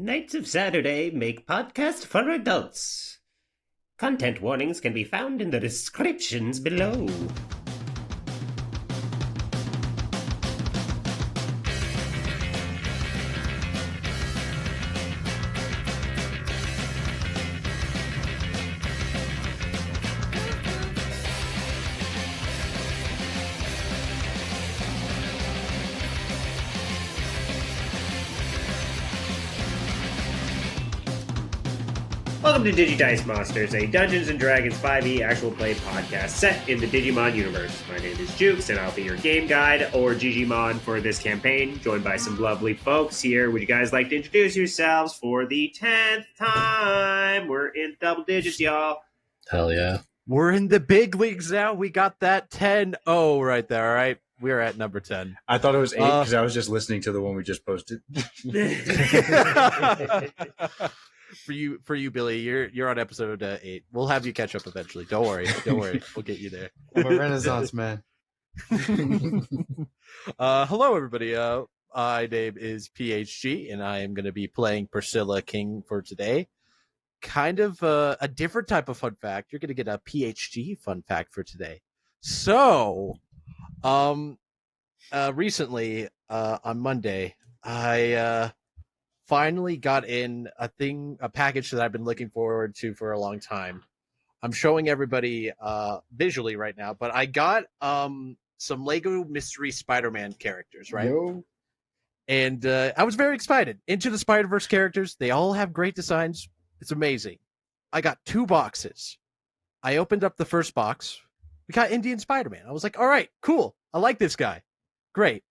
Nights of Saturday make podcast for adults. Content warnings can be found in the descriptions below. Welcome to Digidice Monsters, a Dungeons & Dragons 5e actual play podcast set in the Digimon universe. My name is Jukes, and I'll be your game guide, or Digimon, for this campaign, joined by some lovely folks here. Would you guys like to introduce yourselves for the 10th time? We're in double digits, y'all. Hell yeah. We're in the big leagues now. We got that 10-0 right there, all right? We're at number 10. I thought it was 8 because I was just listening to the one we just posted. For you, Billy, you're on episode 8. We'll have you catch up eventually. Don't worry. We'll get you there. I'm a Renaissance man. Hello, everybody. My name is PHG, and I am going to be playing Priscilla King for today. Kind of a different type of fun fact. You're going to get a PhD fun fact for today. So, recently, on Monday, I finally got in a package that I've been looking forward to for a long time. I'm showing everybody visually right now, but I got some Lego Mystery Spider-Man characters, right? Yo. And I was very excited. Into the Spider-Verse characters. They all have great designs. It's amazing. I got 2 boxes. I opened up the first box. We got Indian Spider-Man. I was like, all right, cool. I like this guy. Great.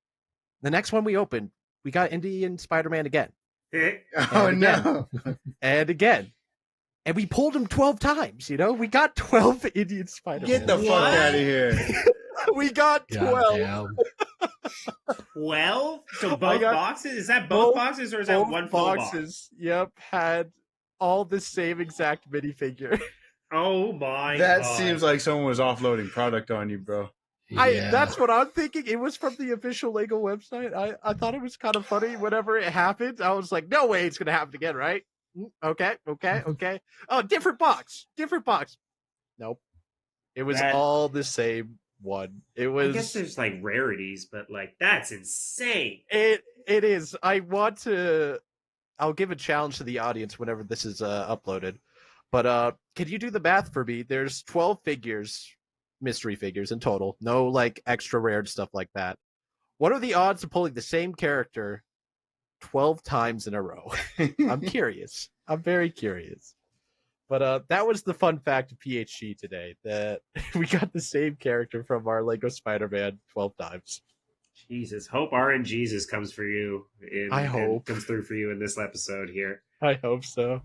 The next one we opened, we got Indian Spider-Man again. No. And again. And we pulled him 12 times, you know? We got 12 Indian Spider-Man. Get the fuck out of here. We got 12. 12? So both boxes? Is that both boxes, or is that one full box? Yep, had all the same exact minifigure. Oh my That God. seems like someone was offloading product on you, bro. That's what I'm thinking. It was from the official Lego website. I thought it was kind of funny whenever it happened. I was like, no way it's going to happen again, right? Okay. Oh, different box. Nope. It was all the same one. It was. I guess there's like rarities, but like that's insane. It is. I'll give a challenge to the audience whenever this is uploaded. But can you do the math for me? There's 12 figures. Mystery figures in total, no like extra rare stuff like that. What are the odds of pulling the same character 12 times in a row? I'm curious. I'm very curious. But that was the fun fact of PHG today, that we got the same character from our Lego Spider-Man 12 times. Jesus, hope RNGesus comes for you. I hope comes through for you in this episode here. I hope so.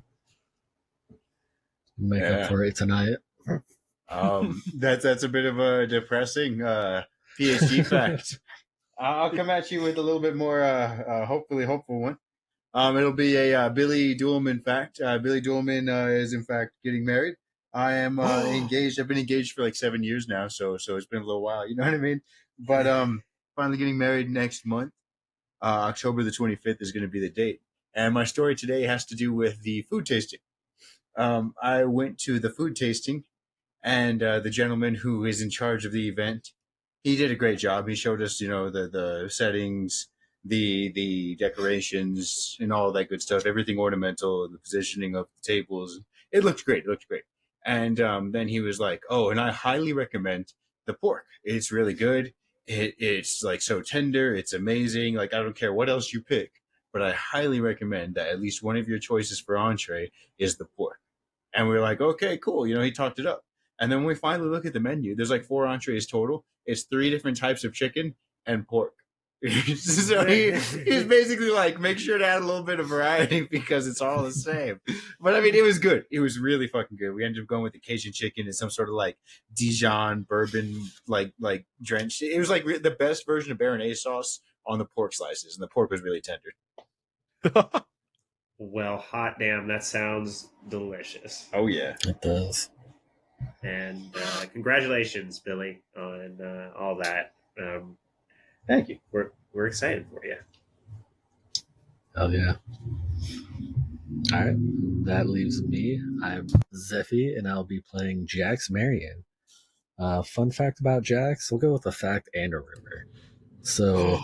Make up for it tonight. That's a bit of a depressing PhD fact. I'll come at you with a little bit more hopefully hopeful one. It'll be a Billy Duelman fact. Billy Duelman is in fact getting married. I am engaged. I've been engaged for like 7 years now, so it's been a little while, you know what I mean? But finally getting married next month. October the 25th is going to be the date. And my story today has to do with the food tasting. I went to the food tasting. And the gentleman who is in charge of the event, he did a great job. He showed us, the settings, the decorations, and all that good stuff. Everything ornamental, the positioning of the tables. It looked great. And then he was like, "Oh, and I highly recommend the pork. It's really good. It's like so tender. It's amazing. Like I don't care what else you pick, but I highly recommend that at least one of your choices for entree is the pork." And we were like, "Okay, cool." He talked it up. And then when we finally look at the menu, there's like 4 entrees total. It's 3 different types of chicken and pork. So he's basically like, make sure to add a little bit of variety because it's all the same. But I mean, it was good. It was really fucking good. We ended up going with the Cajun chicken and some sort of like Dijon bourbon, like drenched. It was like the best version of béarnaise sauce on the pork slices. And the pork was really tender. Well, hot damn, that sounds delicious. Oh, yeah. It does. And congratulations, Billy, on all that. Thank you. We're excited for you. Hell yeah. All right, that leaves me. I'm Zephy, and I'll be playing Jax Marion. Fun fact about Jax, we'll go with a fact and a rumor. So,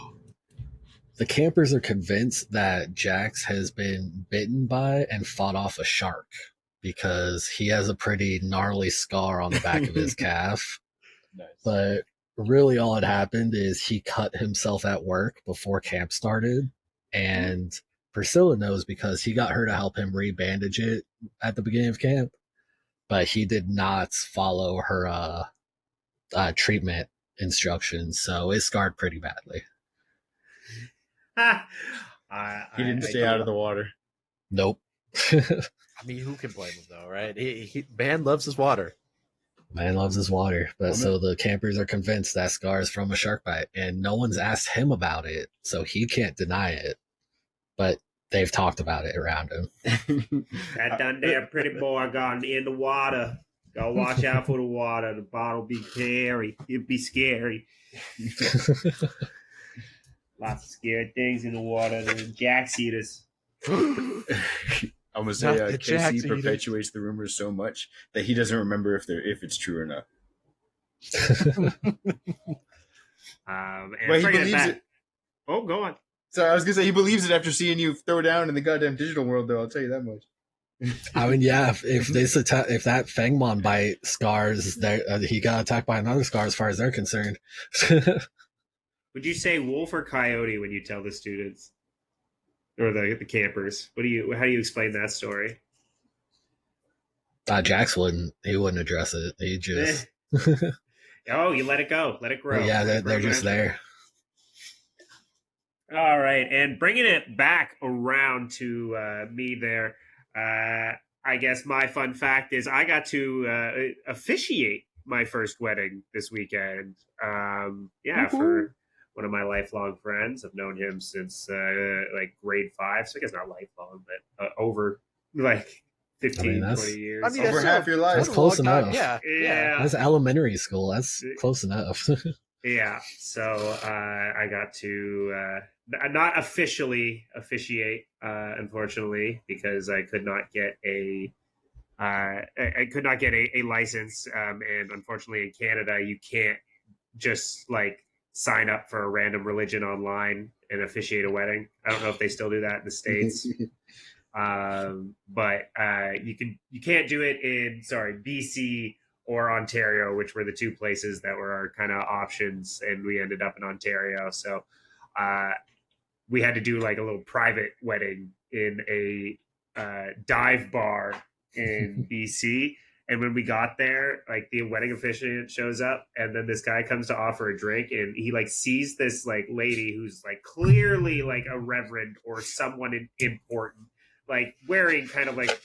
the campers are convinced that Jax has been bitten by and fought off a shark because he has a pretty gnarly scar on the back of his calf. Nice. But really, all that happened is he cut himself at work before camp started, and Priscilla knows because he got her to help him rebandage it at the beginning of camp, but he did not follow her treatment instructions, so it scarred pretty badly. He didn't stay out of the water. Nope. I mean, who can blame him though, right? Man loves his water. Man loves his water, but so the campers are convinced that scar is from a shark bite, and no one's asked him about it, so he can't deny it. But they've talked about it around him. That done there, pretty boy, gone in the water. Go watch out for the water. The bottle be scary. It'd be scary. Lots of scary things in the water. The Jax eaters. I'm gonna say Not the Casey Jax perpetuates the rumors so much that he doesn't remember if it's true or not. And But he bringing believes back- it. Oh, go on. So I was gonna say he believes it after seeing you throw down in the goddamn digital world, though. I'll tell you that much. I mean, yeah, if that Fangmon bite scars, he got attacked by another scar as far as they're concerned. Would you say wolf or coyote when you tell the students or the campers? How do you explain that story? Jax wouldn't address it. He just Oh, you let it go, let it grow. yeah, they're just there. All right, and bringing it back around to me there. I guess my fun fact is I got to officiate my first wedding this weekend. For one of my lifelong friends. I've known him since like grade 5, so I guess not lifelong, but over like 15, 20 years. I mean, Over half your life. That's close enough. Yeah. That's elementary school. That's close enough. Yeah, so I got to not officially officiate, unfortunately, because I could not get a license, and unfortunately in Canada you can't just like sign up for a random religion online and officiate a wedding. I don't know if they still do that in the States. But you can't do it in BC or Ontario, which were the two places that were our kind of options, and we ended up in Ontario. So we had to do like a little private wedding in a dive bar in BC. And when we got there, like the wedding officiant shows up, and then this guy comes to offer a drink, and he like sees this like lady who's like clearly like a reverend or someone important, like wearing kind of like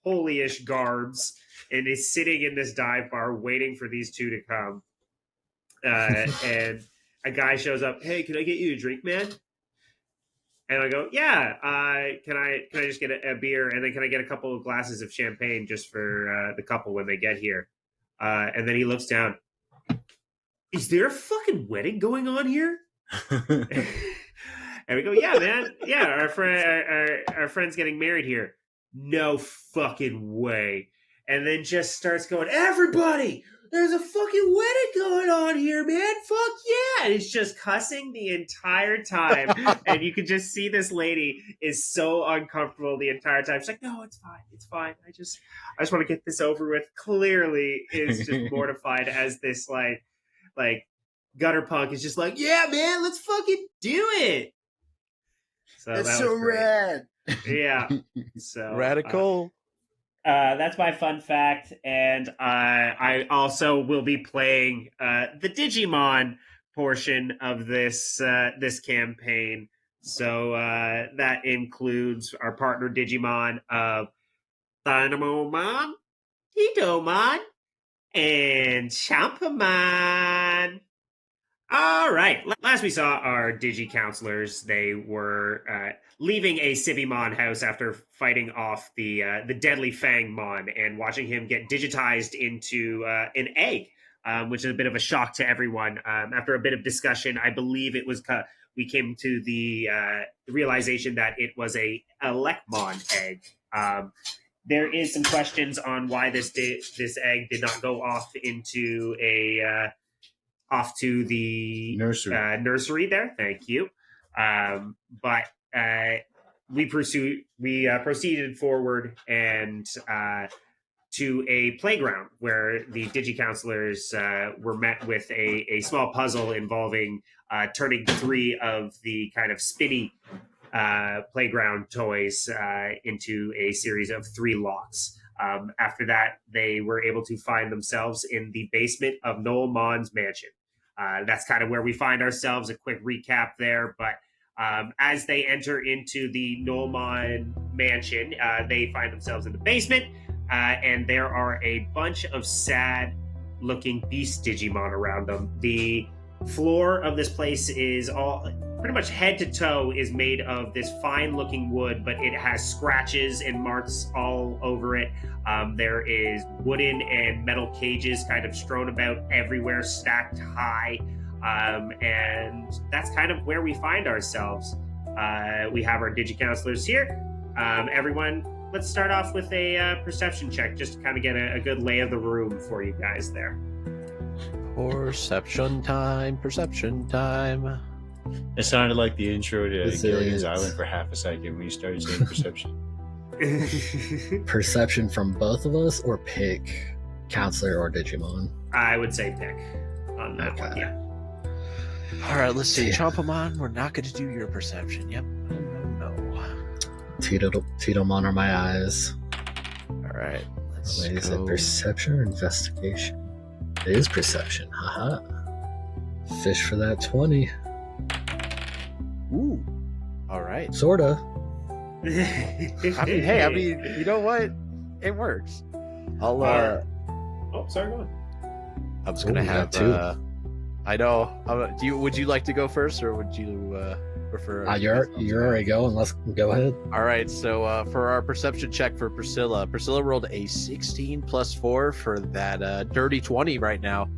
holy-ish garbs, and is sitting in this dive bar waiting for these two to come. And a guy shows up. Hey, can I get you a drink, man? And I go, yeah. Can I just get a beer, and then can I get a couple of glasses of champagne just for the couple when they get here? And then he looks down. Is there a fucking wedding going on here? And we go, yeah, man. Yeah, our friend's getting married here. No fucking way. And then just starts going, everybody, there's a fucking wedding going on here, man. Fuck yeah. And it's just cussing the entire time. And you can just see this lady is so uncomfortable the entire time. She's like, no, it's fine. It's fine. I just want to get this over with. Clearly is just mortified as this like gutter punk is just like, yeah, man, let's fucking do it. So That's so rad. Yeah. So Radical. That's my fun fact, and I also will be playing the Digimon portion of this campaign. So that includes our partner Digimon of Dynamomon, Hitomon, and Chompamon. All right. Last we saw our Digi Counselors, they were leaving a Civimon house after fighting off the deadly Fangmon and watching him get digitized into an egg, which is a bit of a shock to everyone. After a bit of discussion, I believe it was we came to the realization that it was a Elecmon egg. There is some questions on why this egg did not go off into off to the nursery there. Thank you. But we proceeded forward and to a playground where the Digi-Counselors were met with a small puzzle involving turning 3 of the kind of spinny playground toys into a series of 3 locks. After that, they were able to find themselves in the basement of Noelmon's mansion. That's kind of where we find ourselves. A quick recap there, but as they enter into the Noelmon mansion, they find themselves in the basement, and there are a bunch of sad-looking beast Digimon around them. The floor of this place is all pretty much head to toe is made of this fine-looking wood, but it has scratches and marks all over it. There is wooden and metal cages kind of strewn about everywhere, stacked high. And that's kind of where we find ourselves. We have our Digi-Counselors here. Everyone, let's start off with a perception check just to kind of get a good lay of the room for you guys there. Perception time. It sounded like the intro to Gilligan's Island for half a second when you started saying perception. Perception from both of us, or pick Counselor or Digimon? I would say pick on that one, yeah. All right, let's see. Chompamon, we're not going to do your perception. Yep. No. Titomon are my eyes. All right, let's Wait, go. is it perception or investigation? It is perception. Haha. Fish for that 20. Ooh. All right. Sorta. I mean, you know what? It works. I'll. Oh, sorry, go on. I was gonna have two. I know. Would you like to go first, or would you prefer? You're already going. Let's go ahead. All right. So for our perception check for Priscilla rolled a 16 plus 4 for that dirty 20 right now.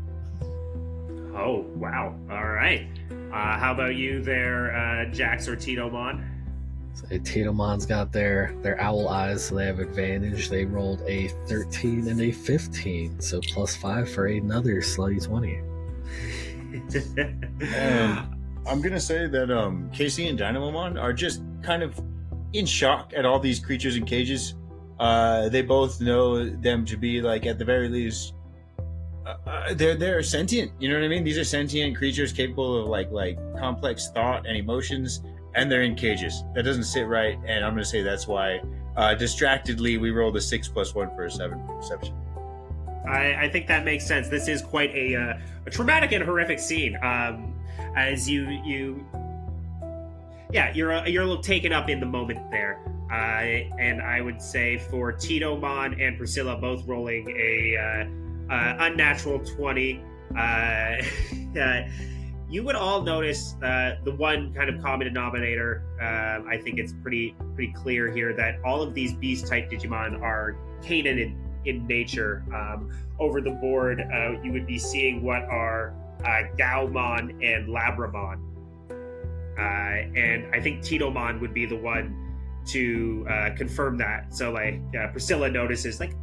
Oh wow! All right. How about you there, Jax or Titomon? So Titomon's got their owl eyes, so they have advantage. They rolled a 13 and a 15, so plus 5 for another slutty 20. And I'm gonna say that Casey and Dynamomon are just kind of in shock at all these creatures in cages. They both know them to be, like, at the very least, they're sentient. You know what I mean? These are sentient creatures capable of like complex thought and emotions, and they're in cages. That doesn't sit right, and I'm gonna say that's why distractedly we rolled a 6 plus 1 for a 7 for perception. I think that makes sense. This is quite a traumatic and horrific scene. As you're a little taken up in the moment there. And I would say for Titomon and Priscilla both rolling a unnatural 20, you would all notice the one kind of common denominator. I think it's pretty clear here that all of these beast-type Digimon are canine in nature. Over the board, you would be seeing what are Gaomon and Labramon. And I think Titomon would be the one to confirm that. So, like, Priscilla notices, like,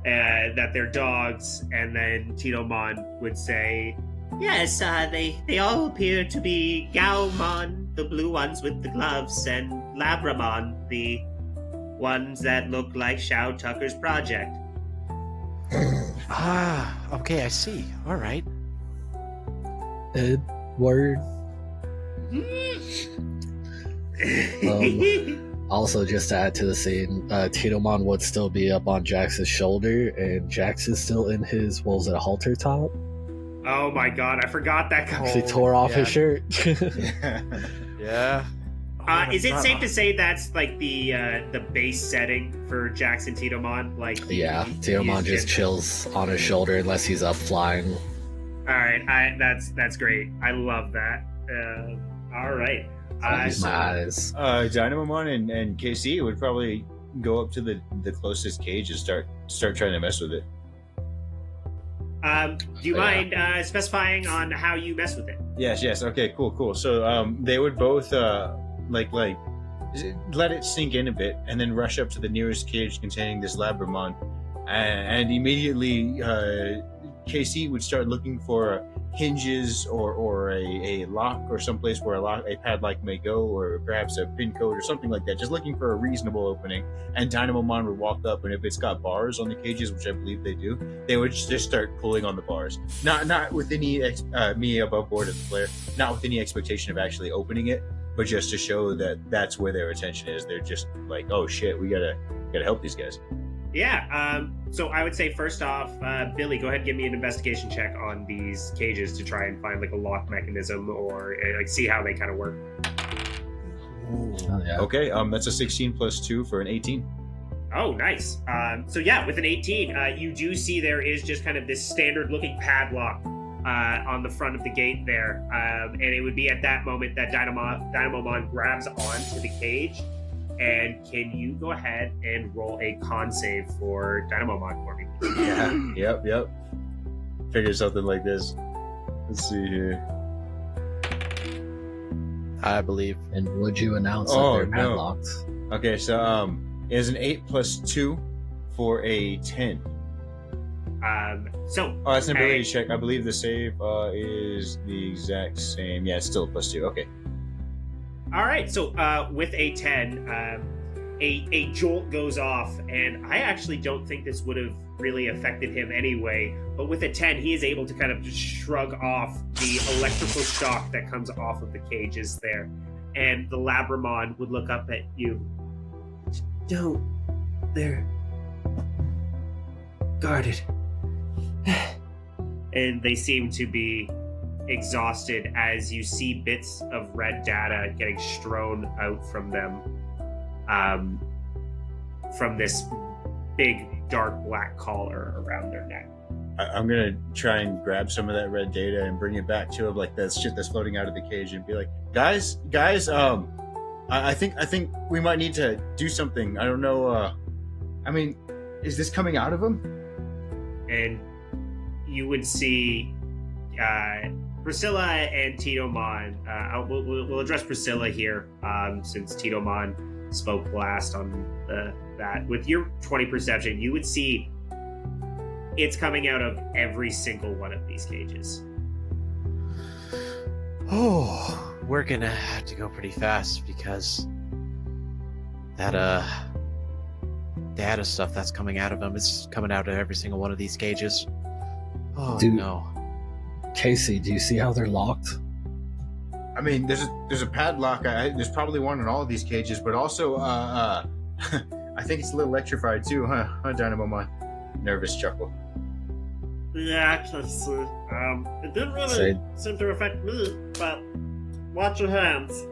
that they're dogs, and then Titomon would say, yes, they all appear to be Gaomon, the blue ones with the gloves, and Labramon, the ones that look like Shao Tucker's project. Okay, I see. All right. Edward. Also, just to add to the scene, Titomon would still be up on Jax's shoulder, and Jax is still in his, what was it, a halter top? Oh my god, I forgot that. He tore off his shirt. Yeah. Is it safe to say that's like the base setting for Jax and Titomon? Like, yeah, Titomon just chills on his shoulder unless he's up flying. All right, that's great. I love that. All right. My eyes. Dynamomon and KC would probably go up to the closest cage and start trying to mess with it. Do you mind specifying on how you mess with it? Yes. Okay, cool. So they would both like let it sink in a bit, and then rush up to the nearest cage containing this Labramon, and immediately KC would start looking for hinges or a lock or someplace where a padlock may go, or perhaps a pin code or something like that, just looking for a reasonable opening. And Dynamomon would walk up, and if it's got bars on the cages, which I believe they do, they would just start pulling on the bars. Not with any me above board as a player, not with any expectation of actually opening it, but just to show that that's where their attention is. They're just like, oh shit, we gotta help these guys. Yeah, so I would say first off, Billy, go ahead and give me an investigation check on these cages to try and find like a lock mechanism or like see how they kind of work. Oh, yeah. Okay, that's a 16 plus 2 for an 18. Oh, nice. So yeah, with an 18, you do see there is just kind of this standard looking padlock on the front of the gate there. And it would be at that moment that Dynamomon grabs onto the cage. And can you go ahead and roll a con save for Dynamomon for me? Yeah. Yep. Figure something like this. Let's see here. I believe. And would you announce that they're padlocked? Okay, so it is an 8 plus 2 for a 10. That's an ability check. I believe the save is the exact same. Yeah, it's still a plus 2. Okay. All right, so with a 10, a jolt goes off, and I actually don't think this would have really affected him anyway, but with a 10, he is able to kind of just shrug off the electrical shock that comes off of the cages there, and the Labramon would look up at you. Don't. They're guarded. And they seem to be exhausted as you see bits of red data getting strewn out from them from this big dark black collar around their neck. I'm gonna try and grab some of that red data and bring it back to him, like that shit that's floating out of the cage, and be like, guys, I think we might need to do something. I don't know. I mean, is this coming out of him? And you would see Priscilla and Titomon. We'll address Priscilla here, since Titomon spoke last on that. With your 20 perception, you would see it's coming out of every single one of these cages. Oh, we're gonna have to go pretty fast because that data stuff that's coming out of them is coming out of every single one of these cages. Oh no. Casey, do you see how they're locked? I mean, there's a padlock. There's probably one in all of these cages, but also, I think it's a little electrified too, huh, Dynamomon? Nervous chuckle. Yeah, actually, it didn't really seem to affect me, but watch your hands.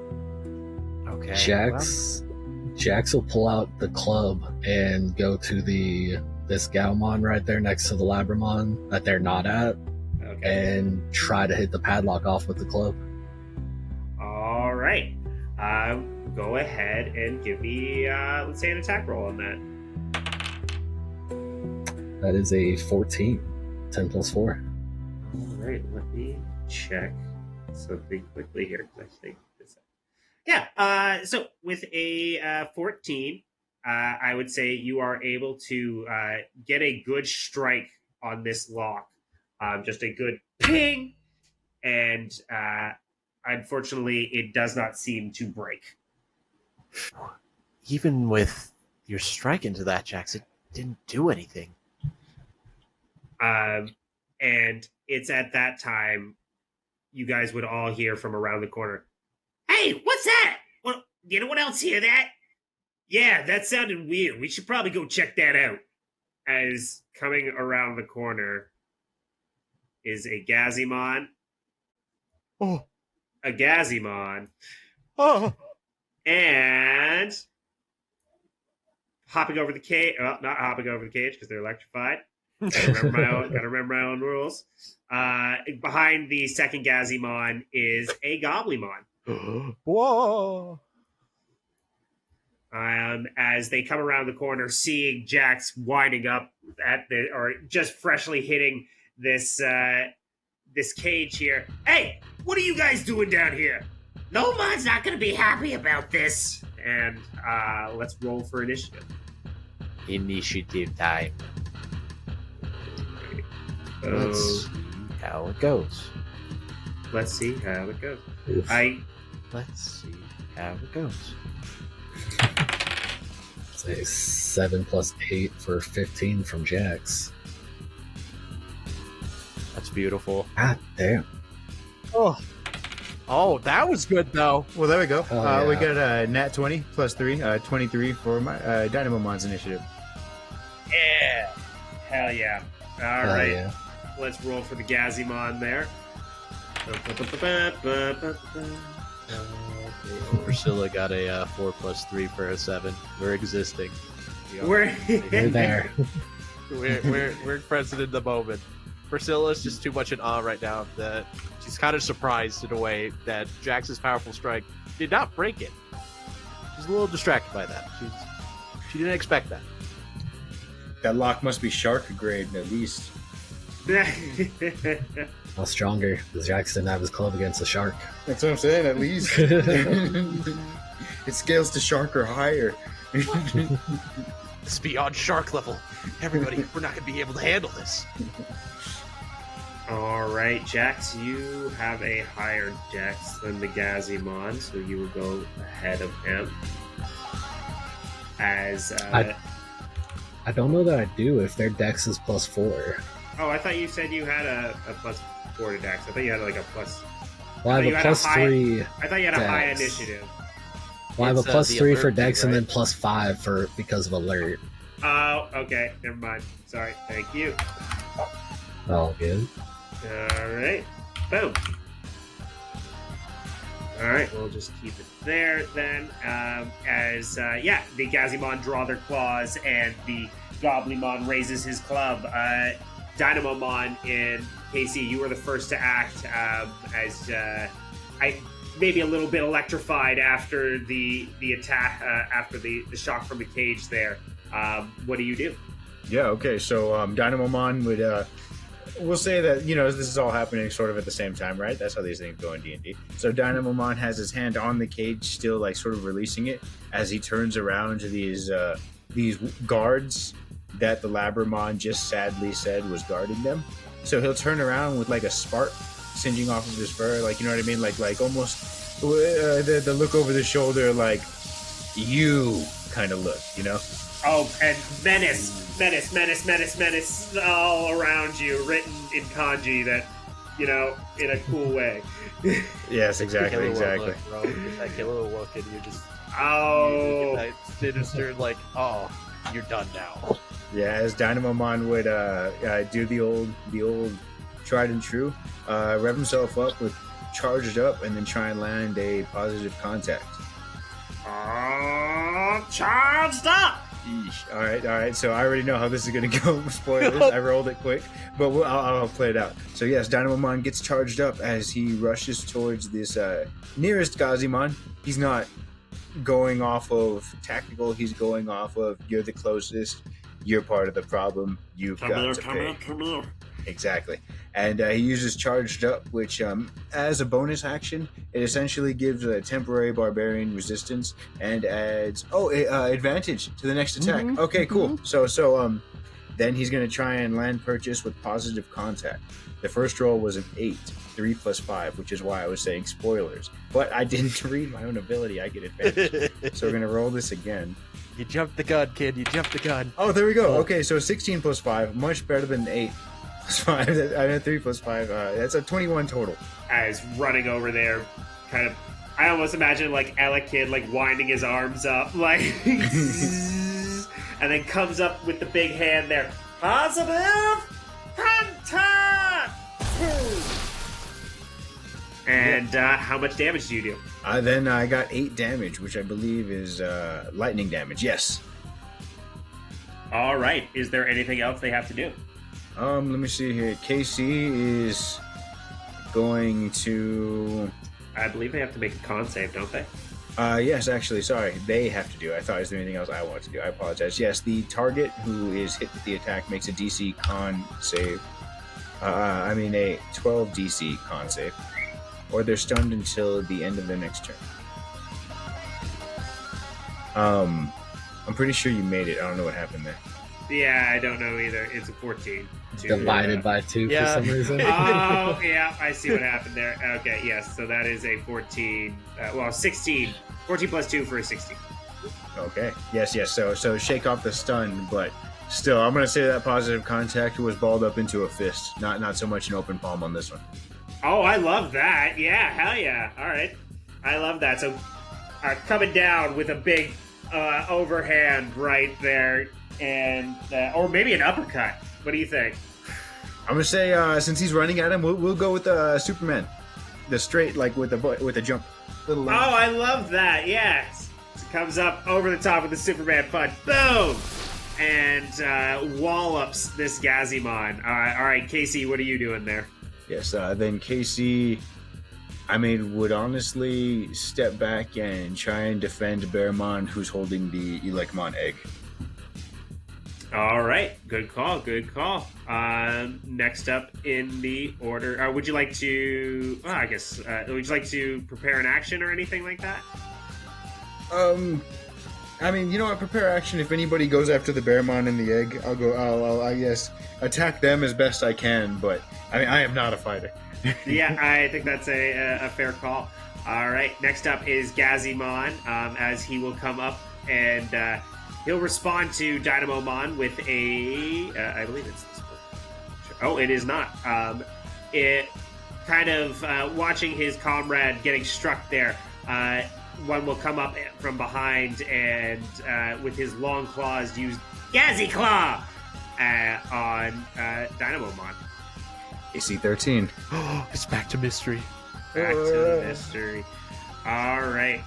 Okay. Jax will pull out the club and go to this Gaomon right there next to the Labramon that they're not at. Okay. And try to hit the padlock off with the club. All right. Go ahead and give me, let's say, an attack roll on that. That is a 14. 10 plus 4. All right. Let me check something quickly here. Yeah. So with a 14, I would say you are able to get a good strike on this lock. Just a good ping, and unfortunately, it does not seem to break. Even with your strike into that, Jax, it didn't do anything. And it's at that time you guys would all hear from around the corner, "Hey, what's that? Well, did anyone else hear that? Yeah, that sounded weird. We should probably go check that out." As coming around the corner is a Gazimon. Oh. A Gazimon. Oh. And hopping over the cage. Well, not hopping over the cage because they're electrified. Gotta remember my own rules. Behind the second Gazimon is a Goblimon. Whoa. As they come around the corner, seeing Jax winding up or just freshly hitting this cage here. "Hey, what are you guys doing down here? No, Mon's not going to be happy about this." and let's roll for initiative. Initiative time. Let's Oh, see how it goes. let's see how it goes. Oof. Let's see how it goes. Say 7 plus 8 for 15 from Jax. That's beautiful. Ah, damn. Oh, that was good though. Well, there we go. Oh, We yeah. got a nat 20 plus 3, 23 for my Dynamomon's initiative. Yeah. Hell yeah. All Hell right. yeah. Let's roll for the Gazimon there. Priscilla got a 4 plus 3 for a 7. We're existing. We're You're there. We're present in the moment. Priscilla's just too much in awe right now that she's kind of surprised in a way that Jax's powerful strike did not break it. She's a little distracted by that. She didn't expect that. That lock must be shark grade at least. Well, stronger, because Jax didn't have his club against a shark. That's what I'm saying, at least. It scales to shark or higher. It's beyond shark level. Everybody, we're not going to be able to handle this. All right, Jax, you have a higher dex than the Gazimon, so you will go ahead of him. As I don't know that I do if their dex is plus 4. oh, I thought you said you had a plus 4 to dex. I thought you had like a plus. Well, I you have had a a plus high- 3. I thought you had a high Dex. initiative. Well, I have a It's, plus the 3 for alert dex thing, and then right? plus 5 for because of alert. Oh, okay, never mind. Sorry, thank you. All good. All right, boom. All right, we'll just keep it there then. The Gazimon draw their claws and the Goblimon raises his club. Dynamomon and KC, you were the first to act I maybe a little bit electrified after the attack, after the shock from the cage there. What do you do? Yeah, okay, so Dynamomon would... we'll say that, this is all happening sort of at the same time, right? That's how these things go in D&D. So Dynamomon has his hand on the cage, still like sort of releasing it as he turns around to these guards that the Labramon just sadly said was guarding them. So he'll turn around with like a spark singeing off of his fur, like, you know what I mean? Like almost the look over the shoulder, like, you kind of look, Oh, and menace all around you, written in kanji that, in a cool way. Yes, exactly. Look, bro. Get that killer look and you're just... Oh, That sinister, like, oh, you're done now. Yeah, as Dynamomon would do the old tried and true, rev himself up with charged up and then try and land a positive contact. charged up! Yeesh. All right. So I already know how this is going to go. Spoilers. I rolled it quick, but I'll play it out. So yes, Dynamomon gets charged up as he rushes towards this nearest Gazimon. He's not going off of tactical. He's going off of you're the closest. You're part of the problem. You've got to pay. Come here. Exactly. And he uses charged up, which as a bonus action, it essentially gives a temporary barbarian resistance and adds advantage to the next attack. Mhm. Okay, cool. So then he's going to try and land purchase with positive contact. The first roll was an 8, 3 plus 5, which is why I was saying spoilers. But I didn't read my own ability. I get advantage. So we're going to roll this again. You jumped the gun, kid. You jumped the gun. Oh, there we go. Okay, so 16 plus 5, much better than 8 plus 5. I had 3 plus 5. That's a 21 total. As running over there, kind of, I almost imagine like Ella Kid like winding his arms up, like, and then comes up with the big hand there. Positive contact. And how much damage do you do? Then I got 8 damage, which I believe is lightning damage. Yes. All right. Is there anything else they have to do? Let me see here. KC is going to... I believe they have to make a con save, don't they? Yes, actually, sorry. They have to do. I thought, is there anything else I want to do? I apologize. Yes, the target who is hit with the attack makes a DC con save. A 12 DC con save. Or they're stunned until the end of their next turn. I'm pretty sure you made it. I don't know what happened there. Yeah, I don't know either. It's a 14. Divided by 2 Yeah. for some reason. Oh, yeah, I see what happened there. Okay, yes, so that is a 14. 16. 14 plus 2 for a 16. Okay. Yes. So shake off the stun, but still, I'm gonna say that positive contact was balled up into a fist, not so much an open palm on this one. Oh, I love that. Yeah, hell yeah. All right. I love that. So coming down with a big overhand right there, and or maybe an uppercut. What do you think? I'm gonna say since he's running at him, we'll go with Superman, the straight like with a jump. Little Oh, I love that. Yes. So comes up over the top with the Superman punch. Boom! And wallops this Gazimon. All right, Casey, what are you doing there? Yes. Then Casey, would honestly step back and try and defend Bearmon, who's holding the Elecmon egg. All right, good call, good call. Next up in the order, would you like to? Would you like to prepare an action or anything like that? I prepare action. If anybody goes after the Bearmon and the egg, I'll I guess attack them as best I can. But I am not a fighter. Yeah, I think that's a fair call. All right, next up is Gazimon, as he will come up and he'll respond to Dynamomon with a, I believe it's this one. Oh, it is not. It kind of watching his comrade getting struck there. One will come up from behind and with his long claws use Gazi Claw on Dynamomon. AC 13. It's back to mystery. Back to the mystery. All right.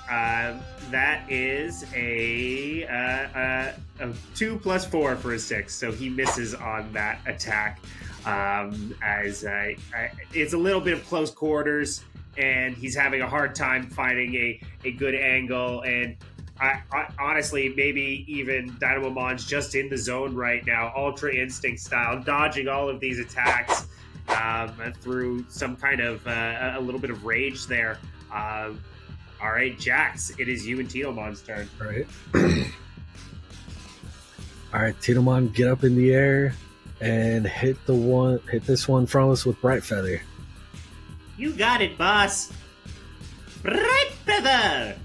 That is a 2 plus 4 for a 6, so he misses on that attack. As it's a little bit of close quarters, and he's having a hard time finding a good angle. And I honestly, maybe even Dynamomon's just in the zone right now, Ultra Instinct style, dodging all of these attacks through some kind of a little bit of rage there. All right, Jax, it is you and Titomon's turn. All right. All right, Titomon, get up in the air and hit this one from us with Bright Feather. You got it, boss. Bright Feather.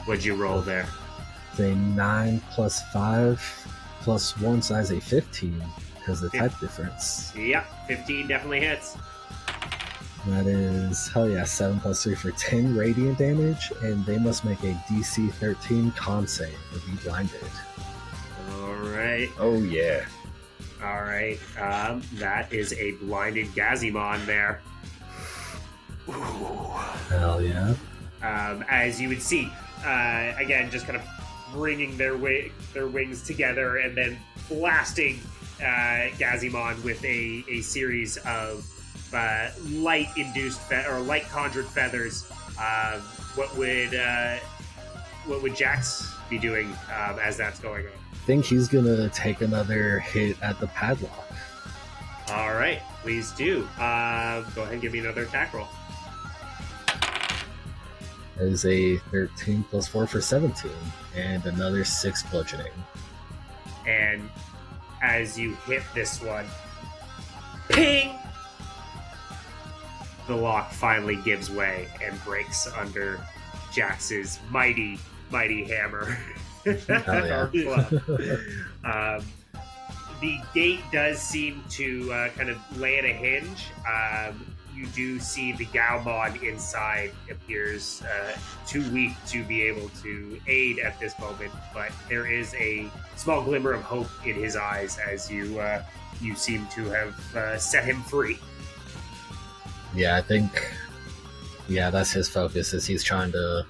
What'd you roll there? It's a 9 plus 5 plus 1, so that's a 15 because of the type difference. Yep, 15 definitely hits. That is, 7 plus 3 for 10 radiant damage, and they must make a DC 13 con save or be blinded. All right. Oh, yeah. All right. That is a blinded Gazimon there. Ooh. Hell yeah. As you would see, again, just kind of bringing their wings together and then blasting Gazimon with a series of light-induced or light-conjured feathers. What would Jax be doing as that's going on? I think he's gonna take another hit at the padlock. All right, please do. Go ahead and give me another attack roll. That is a 13 plus 4 for 17, and another 6 bludgeoning. And as you hit this one, ping! The lock finally gives way and breaks under Jax's mighty, mighty hammer. Oh, yeah. The gate does seem to kind of lay at a hinge. You do see the Gaomon inside appears too weak to be able to aid at this moment, but there is a small glimmer of hope in his eyes as you seem to have set him free. Yeah, I think that's his focus, is he's trying to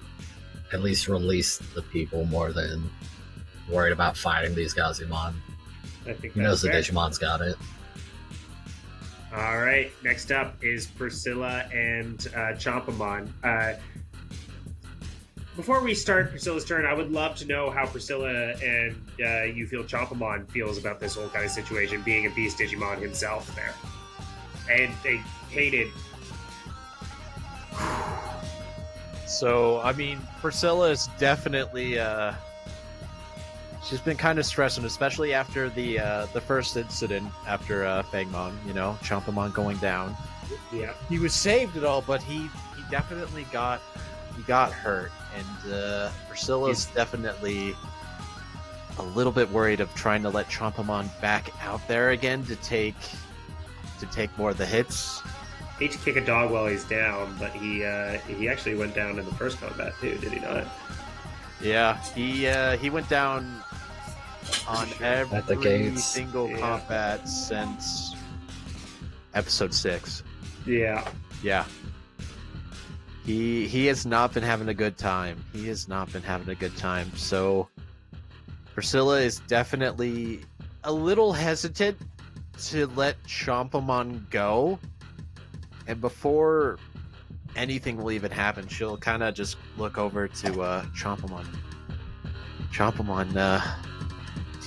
at least release the people more than worried about fighting these Gazimon. I think He knows the Digimon's got it. All right, next up is Priscilla and Chompamon. Before we start Priscilla's turn, I would love to know how Priscilla and you feel Chompamon feels about this whole kind of situation, being a beast Digimon himself there. And a hated So, I mean, Priscilla is definitely she's been kind of stressing, especially after the first incident after Fangmon, Chompamon going down. Yeah. He was saved and all, but he definitely got hurt, and Priscilla's definitely a little bit worried of trying to let Chompamon back out there again to take more of the hits. Hate to kick a dog while he's down, but he actually went down in the first combat too, did he not? Yeah, he went down on At the every gates. single combat since episode 6. Yeah. Yeah. He has not been having a good time. So Priscilla is definitely a little hesitant to let Chompamon go. And before anything will even happen, she'll kind of just look over to Chompamon. Chompamon,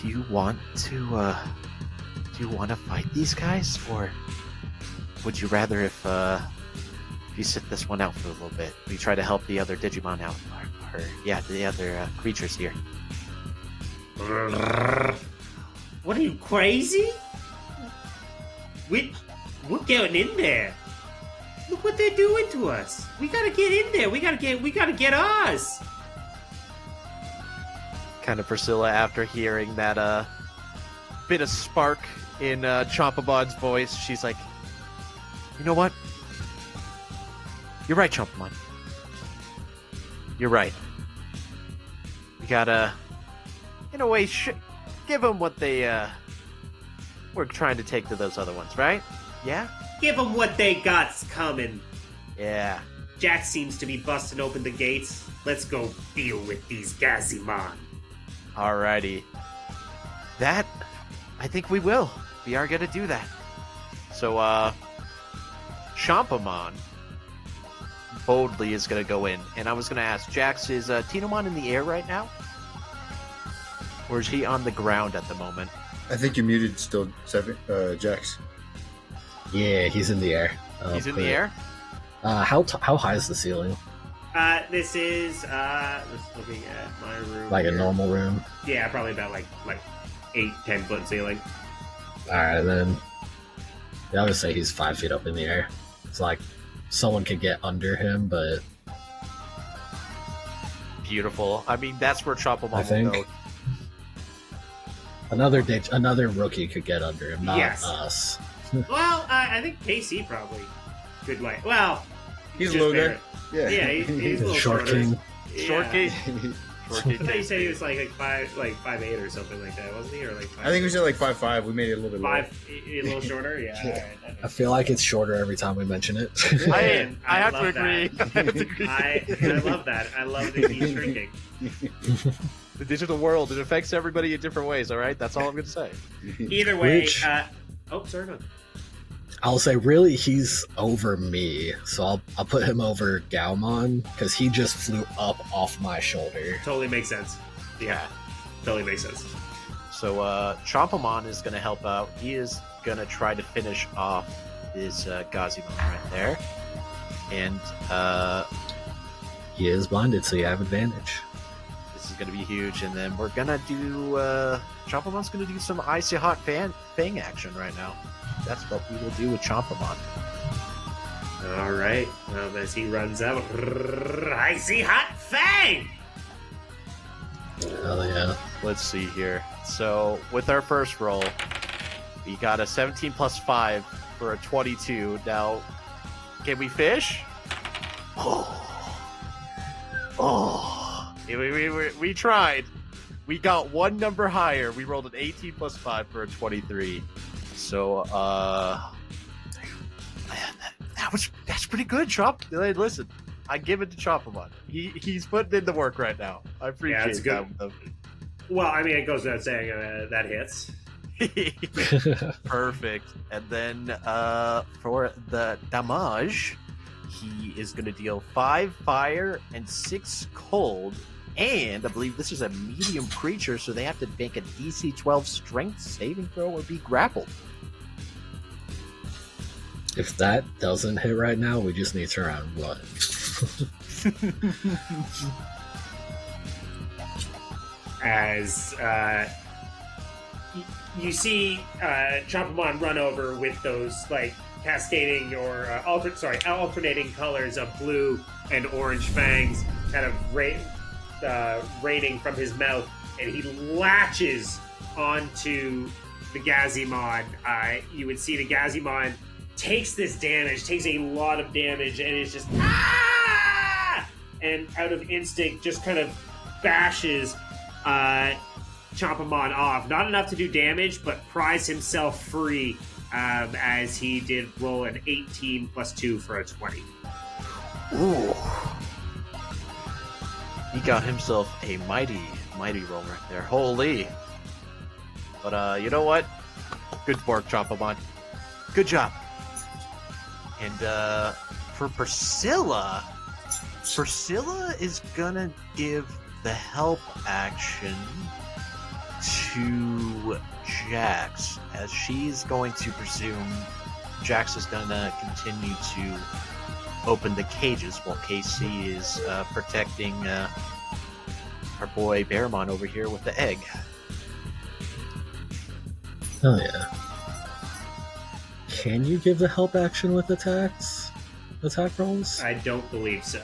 do you want to fight these guys, or would you rather if you sit this one out for a little bit? We try to help the other Digimon out, or the other creatures here. What are you, crazy? We're getting in there. Look what they're doing to us. We gotta get in there. We gotta get us. Kind of Priscilla, after hearing that bit of spark in Chompamon's voice, she's like, you know what? You're right, Chompamon. You're right. We gotta, in a way, give them what they were trying to take to those other ones, right? Yeah? Give them what they got's coming. Yeah. Jack seems to be busting open the gates. Let's go deal with these Gazimon. Alrighty. That, I think we will. We are gonna do that. So, Chompamon boldly is gonna go in. And I was gonna ask, Jax, is Tinomon in the air right now? Or is he on the ground at the moment? I think you're muted still, Jax. Yeah, he's in the air. He's in the air? How high is the ceiling? This is just looking at my room. Like here. a normal room? Yeah, probably about like 8-10 foot ceiling. Alright, then. Yeah, I would say he's 5 feet up in the air. It's like someone could get under him, but Beautiful. I mean, that's where Chompamon I think will go. another rookie could get under him, not Yes. us. Well, I think KC probably could like. Well, He's a just little there. guy. Yeah, Yeah, he's a little Short shorter. king. Yeah. Short king. I thought you said he was like 5'8" or something like that, wasn't he? Or like 5'8"? I think we said like 5'5". We made it a little bit lower. a little shorter. Yeah. Yeah. All right, that I makes feel like it's shorter every time we mention it. Man, I have love to agree. that. I have to agree. I love that. I love that he's shrinking. The digital world, it affects everybody in different ways, all right? That's all I'm going to say. Either way, Which- sorry, no. I'll say, really, he's over me, so I'll put him over Gaomon, because he just flew up off my shoulder. Totally makes sense. Yeah, totally makes sense. So, Chompamon is going to help out. He is going to try to finish off this Gazimon right there. And He is blinded, so you have advantage. this is going to be huge. And then we're going to do... Chompamon's going to do some icy hot fang action right now. That's what we will do with Chompamon. All right. As he runs out, icy hot fang. Hell yeah. Let's see here. So, with our first roll, we got a 17 plus 5 for a 22. Now, can we fish? Oh. We tried. We got one number higher. We rolled an 18 plus 5 for a 23. So, that's pretty good, Chomp. Hey, listen, I give it to Chompamon. He's putting in the work right now. I appreciate it's good. that. Well, I mean, it goes without saying that hits. Perfect. And then for the damage, he is going to deal 5 fire and 6 cold. And I believe this is a medium creature, so they have to make a DC 12 strength saving throw or be grappled. If that doesn't hit right now, we just need to turn around and run. As you see Chompamon run over with those like cascading or alternating colors of blue and orange fangs kind of raining from his mouth, and he latches onto the Gazimon. You would see the Gazimon takes a lot of damage, and is just and out of instinct just kind of bashes Chompamon off. Not enough to do damage, but pries himself free as he did roll an 18 plus 2 for a 20. Ooh. He got himself a mighty roll right there. Holy. But you know what? Good work, Chompamon. Good job. And for Priscilla is gonna give the help action to Jax, as she's going to presume Jax is gonna continue to open the cages while KC is protecting our boy Bearmon over here with the egg. Oh yeah. Can you give the help action with attack rolls? I don't believe so.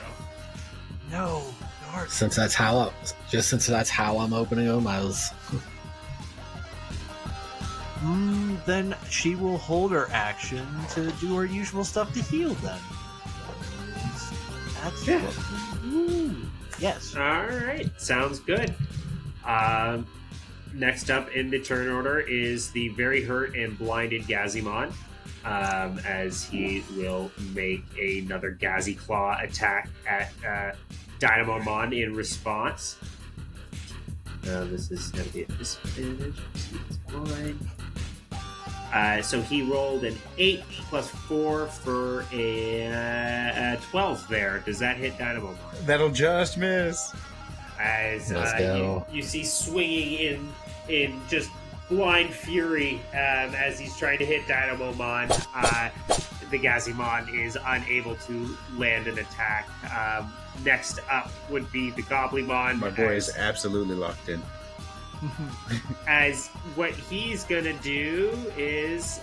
No, darn. Since that's how I'm opening them, I was. Then she will hold her action to do her usual stuff to heal them. That's what we do. Yes. Alright, sounds good. Next up in the turn order is the very hurt and blinded Gazimon, as he will make another Gazi Claw attack at Dynamomon in response. This is going to be a disadvantage. It's fine. So he rolled an 8 plus 4 for a 12 there. Does that hit Dynamomon? That'll just miss. As go. you see swinging in just blind fury as he's trying to hit Dynamomon, the Gazimon is unable to land an attack. Next up would be the Goblimon. My boy is absolutely locked in. As what he's gonna do is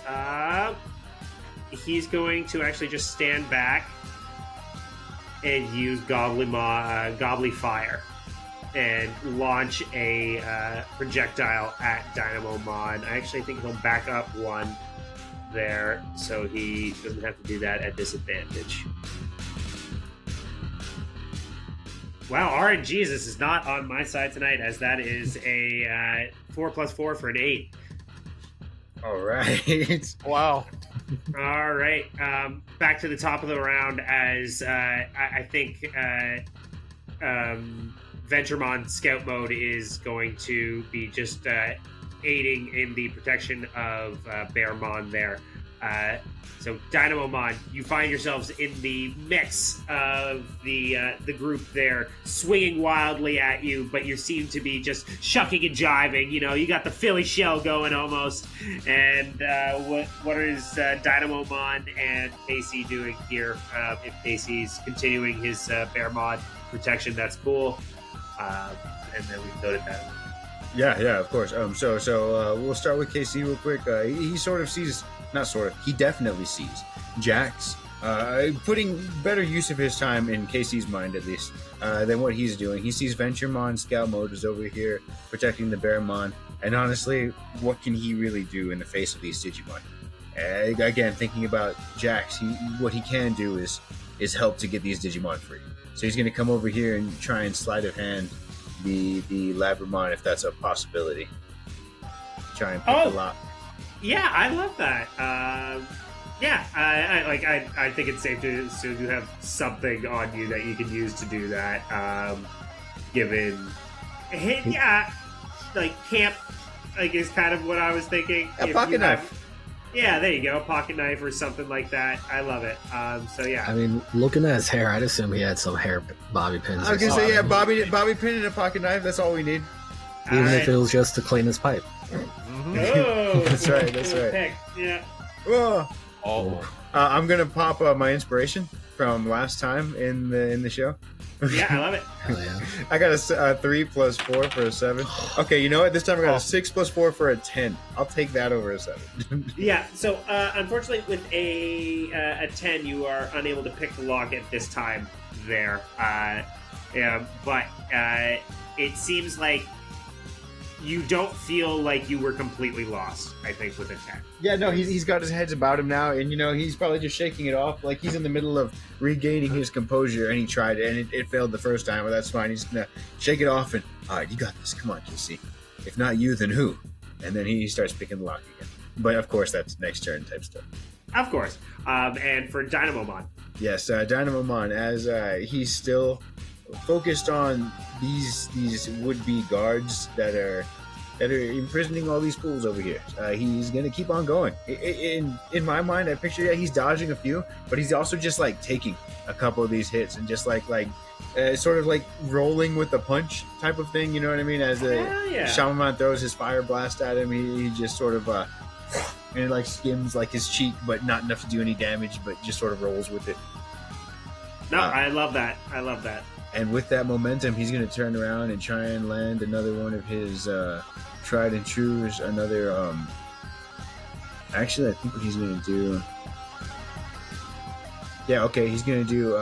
he's going to actually just stand back and use Gobbly Fire and launch a projectile at Dynamomon. I actually think he'll back up one there, so he doesn't have to do that at disadvantage. Wow, RNGesus is not on my side tonight, as that is a 4 plus 4 for an 8. All right. Wow. All right. Back to the top of the round, as I think Venturemon Scout Mode is going to be just aiding in the protection of Bearmon there. So Dynamomon, you find yourselves in the mix of the group there, swinging wildly at you, but you seem to be just shucking and jiving. You know, you got the Philly shell going almost. And what is Dynamomon and Casey doing here? If Casey's continuing his Bearmon protection, that's cool. And then we can go to that. Yeah, of course. So we'll start with KC real quick. He sort of sees, not sort of, he definitely sees Jax putting better use of his time in KC's mind, at least, than what he's doing. He sees Venturemon Scout Mode is over here protecting the Bearmon, and honestly, what can he really do in the face of these Digimon? Again, thinking about Jax, what he can do is help to get these Digimon free. So he's going to come over here and try and sleight of hand the Labramon, if that's a possibility. Try and pick the lock. Yeah, I love that. I think it's safe to assume you have something on you that you can use to do that. Given, camp, is kind of what I was thinking. A pocket knife. Yeah, there you go, a pocket knife or something like that. I love it. So yeah. I mean, looking at his hair, I'd assume he had some hair bobby pins. I was gonna say, yeah, bobby pin and a pocket knife. That's all we need. Even if it was just to clean his pipe. Oh, that's right. Pick. Yeah. Oh. I'm gonna pop my inspiration from last time in the show. Yeah, I love it. Hell yeah. I got a 3 plus 4 for a 7. Okay, you know what? This time I got a 6 plus 4 for a 10. I'll take that over a 7. Yeah, so unfortunately, with a 10, you are unable to pick the lock at this time there. But it seems like you don't feel like you were completely lost, I think, with a 10. Yeah, no, he's got his heads about him now, and he's probably just shaking it off. Like he's in the middle of regaining his composure, and he tried it, and it failed the first time, but that's fine. He's gonna shake it off, and all right, you got this. Come on, QC. If not you, then who? And then he starts picking the lock again. But of course, that's next turn type stuff. Of course. And for Dynamomon. Yes, Dynamomon, as he's still focused on these would-be guards that are imprisoning all these fools over here. He's gonna keep on going. In my mind, I picture he's dodging a few, but he's also just like taking a couple of these hits and just like sort of like rolling with the punch type of thing. You know what I mean? As Chompamon throws his fire blast at him, he just sort of and it like skims like his cheek, but not enough to do any damage, but just sort of rolls with it. No, I love that. I love that. And with that momentum, he's going to turn around and try and land another one of his tried and trues. Another, actually, I think what he's going to do. Yeah, okay, he's going to do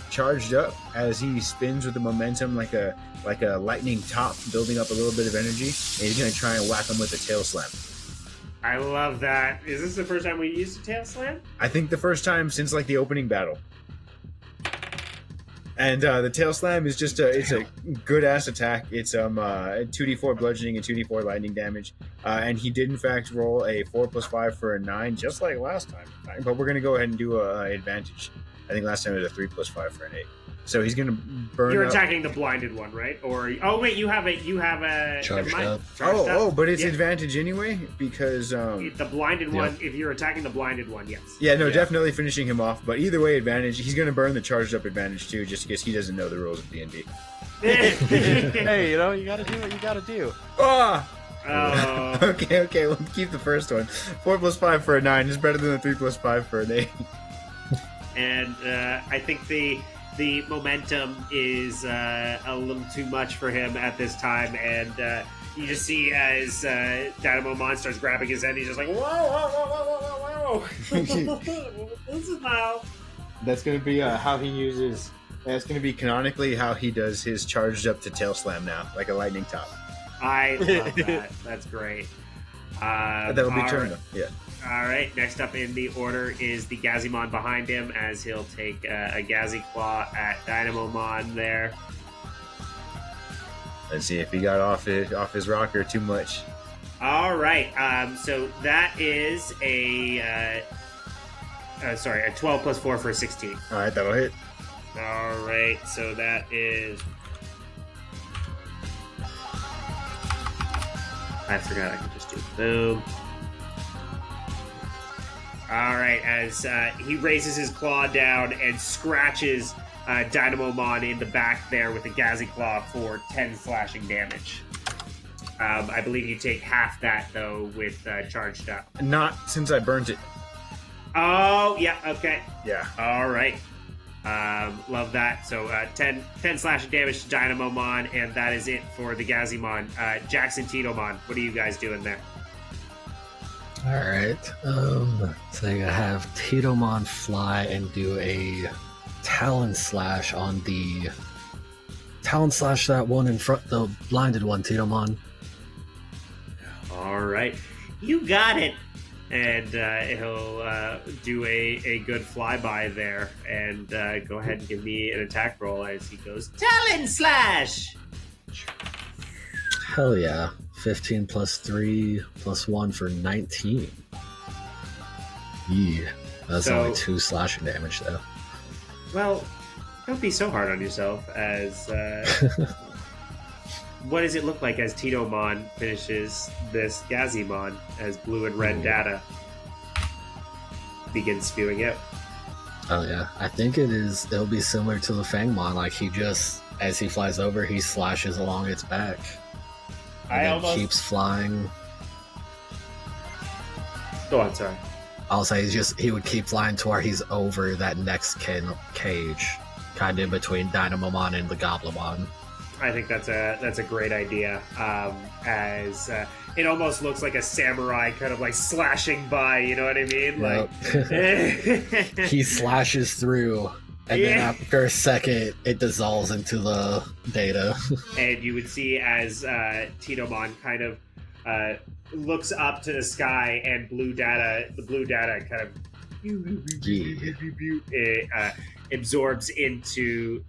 charged up as he spins with the momentum like a lightning top, building up a little bit of energy. And he's going to try and whack him with a tail slam. I love that. Is this the first time we used a tail slam? I think the first time since like the opening battle. And the tail slam is just it's a good ass attack. It's 2d4 bludgeoning and 2d4 lightning damage. And he did in fact roll a 4 plus 5 for a 9, just like last time. But we're gonna go ahead and do a advantage. I think last time it was a 3 plus 5 for an 8. So he's gonna burn. You're up. attacking the blinded one, right? Or wait, you have a Charged up. But it's advantage anyway because the blinded one. If you're attacking the blinded one, yes. Yeah, no, definitely finishing him off. But either way, advantage. He's gonna burn the charged up advantage too, just because he doesn't know the rules of D&D. Hey, you gotta do what you gotta do. Ah. Oh. Okay, we'll keep the first one. 4 plus 5 for a 9 is better than the 3 plus 5 for an 8. And I think the momentum is a little too much for him at this time, and you just see as Dynamomon starts grabbing his head, he's just like, whoa. This is how. That's going to be how he uses. That's going to be canonically how he does his charged up to tail slam now, like a lightning top. I love that. That's great. That'll be turn though. Yeah. All right, next up in the order is the Gazimon behind him, as he'll take a Gazi Claw at Dynamomon there. Let's see if he got off his rocker too much. All right, so that is a 12 plus 4 for a 16. All right, that'll hit. All right, so that is... I forgot I could just do boom. All right, as he raises his claw down and scratches Dynamomon in the back there with a Gazi Claw for 10 slashing damage. I believe you take half that, though, with charged up. Not since I burnt it. Oh, yeah, okay. Yeah. All right. Love that. So 10 slashing damage to Dynamomon, and that is it for the Gazimon. Jackson Titomon, what are you guys doing there? Alright, so I have Titomon fly and do a Talon Slash on the... Talon Slash that one in front, the blinded one, Titomon. Alright, you got it! And he'll do a good flyby there, and go ahead and give me an attack roll as he goes, Talon Slash! Hell yeah. 15 plus 3 plus 1 for 19. Yeah. That's only 2 slashing damage, though. Well, don't be so hard on yourself, as... what does it look like as Titomon finishes this Gazimon as blue and red data begins spewing out? Oh, yeah. I think it'll be similar to the Fangmon. Like, he just, as he flies over, he slashes along its back. And then keeps flying. Go on, sorry. I'll say he would keep flying to where he's over that next cage, kind of in between Dynamomon and the Goblimon. I think that's a great idea. As it almost looks like a samurai kind of like slashing by. You know what I mean? Yep. Like He slashes through, and then after a second, it dissolves into the data. And you would see as Titomon kind of looks up to the sky, and the blue data kind of absorbs into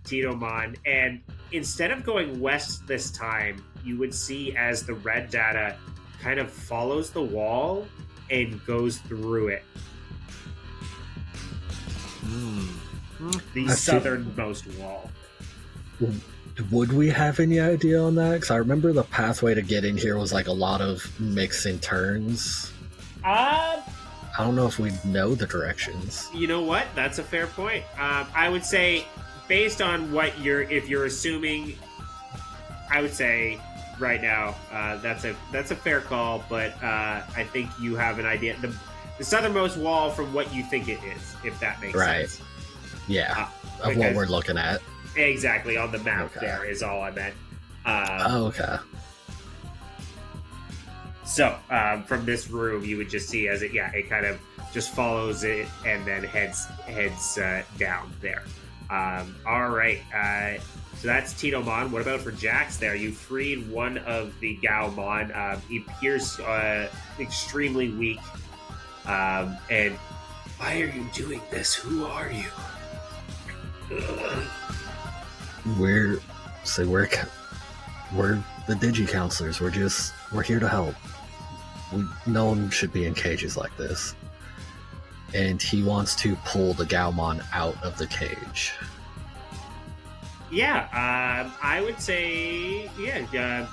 Titomon. And instead of going west this time, you would see as the red data kind of follows the wall and goes through it. The southernmost wall. Would we have any idea on that? Because I remember the pathway to get in here was like a lot of mixing turns. I don't know if we'd know the directions. You know what? That's a fair point. I would say, based on what if you're assuming, I would say right now that's a fair call. But I think you have an idea. The southernmost wall from what you think it is, if that makes sense. Yeah, of what we're looking at. Exactly, on the map there is all I meant. Okay. So, from this room, you would just see as it kind of just follows it and then heads down there. All right. So that's Titomon. What about for Jax there? You freed one of the Gaomon. He appears extremely weak. And why are you doing this? Who are you? We're the Digi-Counsellors. We're here to help. No one should be in cages like this. And he wants to pull the Gaomon out of the cage. Yeah, I would say,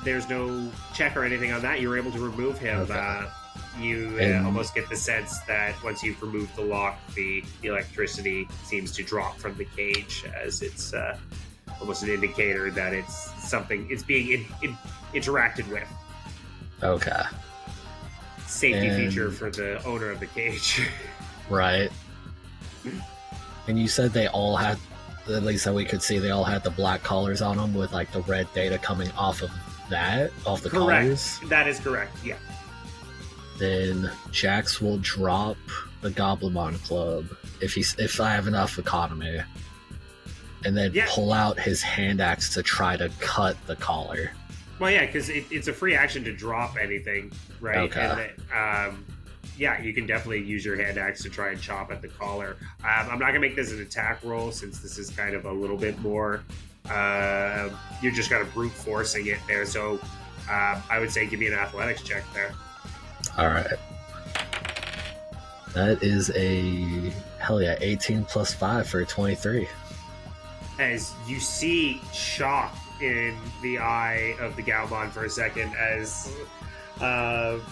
there's no check or anything on that. You were able to remove him. Okay. You almost get the sense that once you've removed the lock, the electricity seems to drop from the cage, as it's almost an indicator that it's being interacted with. Okay. Safety feature for the owner of the cage. Right. And you said they all had, at least that we could see, they all had the black collars on them with like the red data coming off of the correct. collars? That is correct, yeah. Then Jax will drop the Goblimon Club if I have enough economy, and then pull out his hand axe to try to cut the collar. Well, yeah, because it's a free action to drop anything, right? Okay. And then, you can definitely use your hand axe to try and chop at the collar. I'm not going to make this an attack roll, since this is kind of a little bit more... you're just kind of brute forcing it there, so I would say give me an athletics check there. Alright. That is a 18 plus 5 for 23. As you see shock in the eye of the Gaomon for a second, as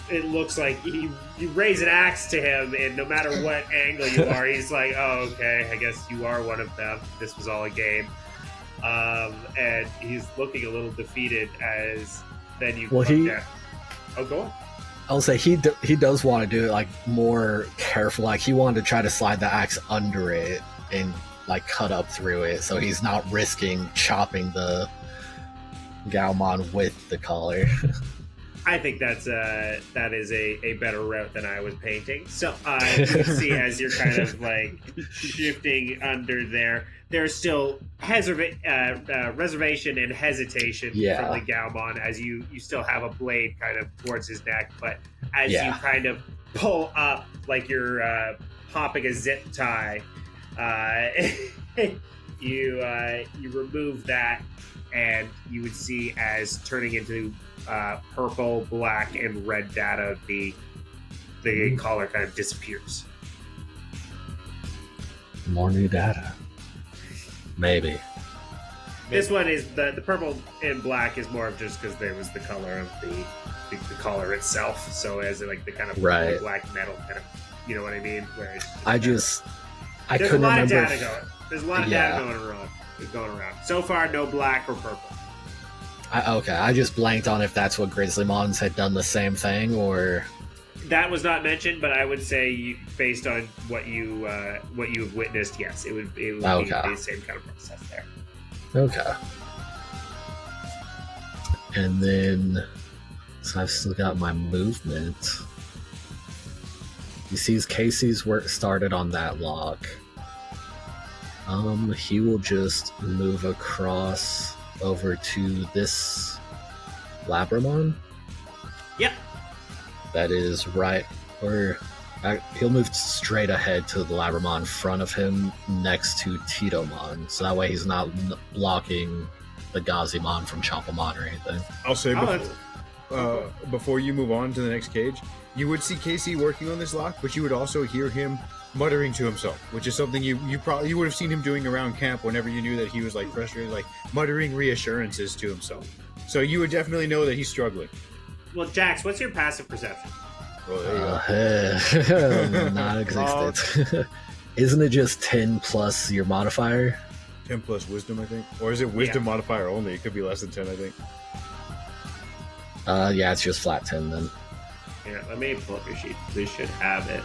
it looks like you raise an axe to him, and no matter what angle you are, he's like, oh, okay, I guess you are one of them. This was all a game. And he's looking a little defeated as then you... Oh, go on. I'll say he does want to do it like more careful. Like he wanted to try to slide the axe under it and like cut up through it, so he's not risking chopping the Gaomon with the collar. I think that is a better route than I was painting. So you can see as you're kind of like shifting under there, there's still reservation and hesitation from the Gaomon, as you still have a blade kind of towards his neck, but as you kind of pull up like you're popping a zip tie, you remove that, and you would see as turning into purple, black, and red data, the collar kind of disappears. More new data. Maybe. This one is the purple and black is more of just because there was the color of the collar itself. So as like the kind of black metal kind of, you know what I mean? Where it's just I couldn't remember. There's a lot of data going around. So far, no black or purple. I just blanked on if that's what Grizzlymons had done the same thing, or... That was not mentioned, but I would say, based on what you have witnessed, yes, it would be the same kind of process there. Okay. And then, so I've still got my movement. He sees Casey's work started on that lock. He will just move across over to this Labramon. Yep. That is right, or he'll move straight ahead to the Labramon in front of him next to Titomon, so that way he's not blocking the Gazimon from Chompamon or anything. I'll say before you move on to the next cage, you would see Casey working on this lock, but you would also hear him muttering to himself, which is something you would have seen him doing around camp whenever you knew that he was like frustrated, like muttering reassurances to himself. So you would definitely know that he's struggling. Well, Jax, what's your passive perception? Oh, there you go. Non-existent. Isn't it just 10 plus your modifier? 10 plus wisdom, I think. Or is it wisdom modifier only? It could be less than 10, I think. Yeah, it's just flat 10 then. Here, let me pull up your sheet. We should have it.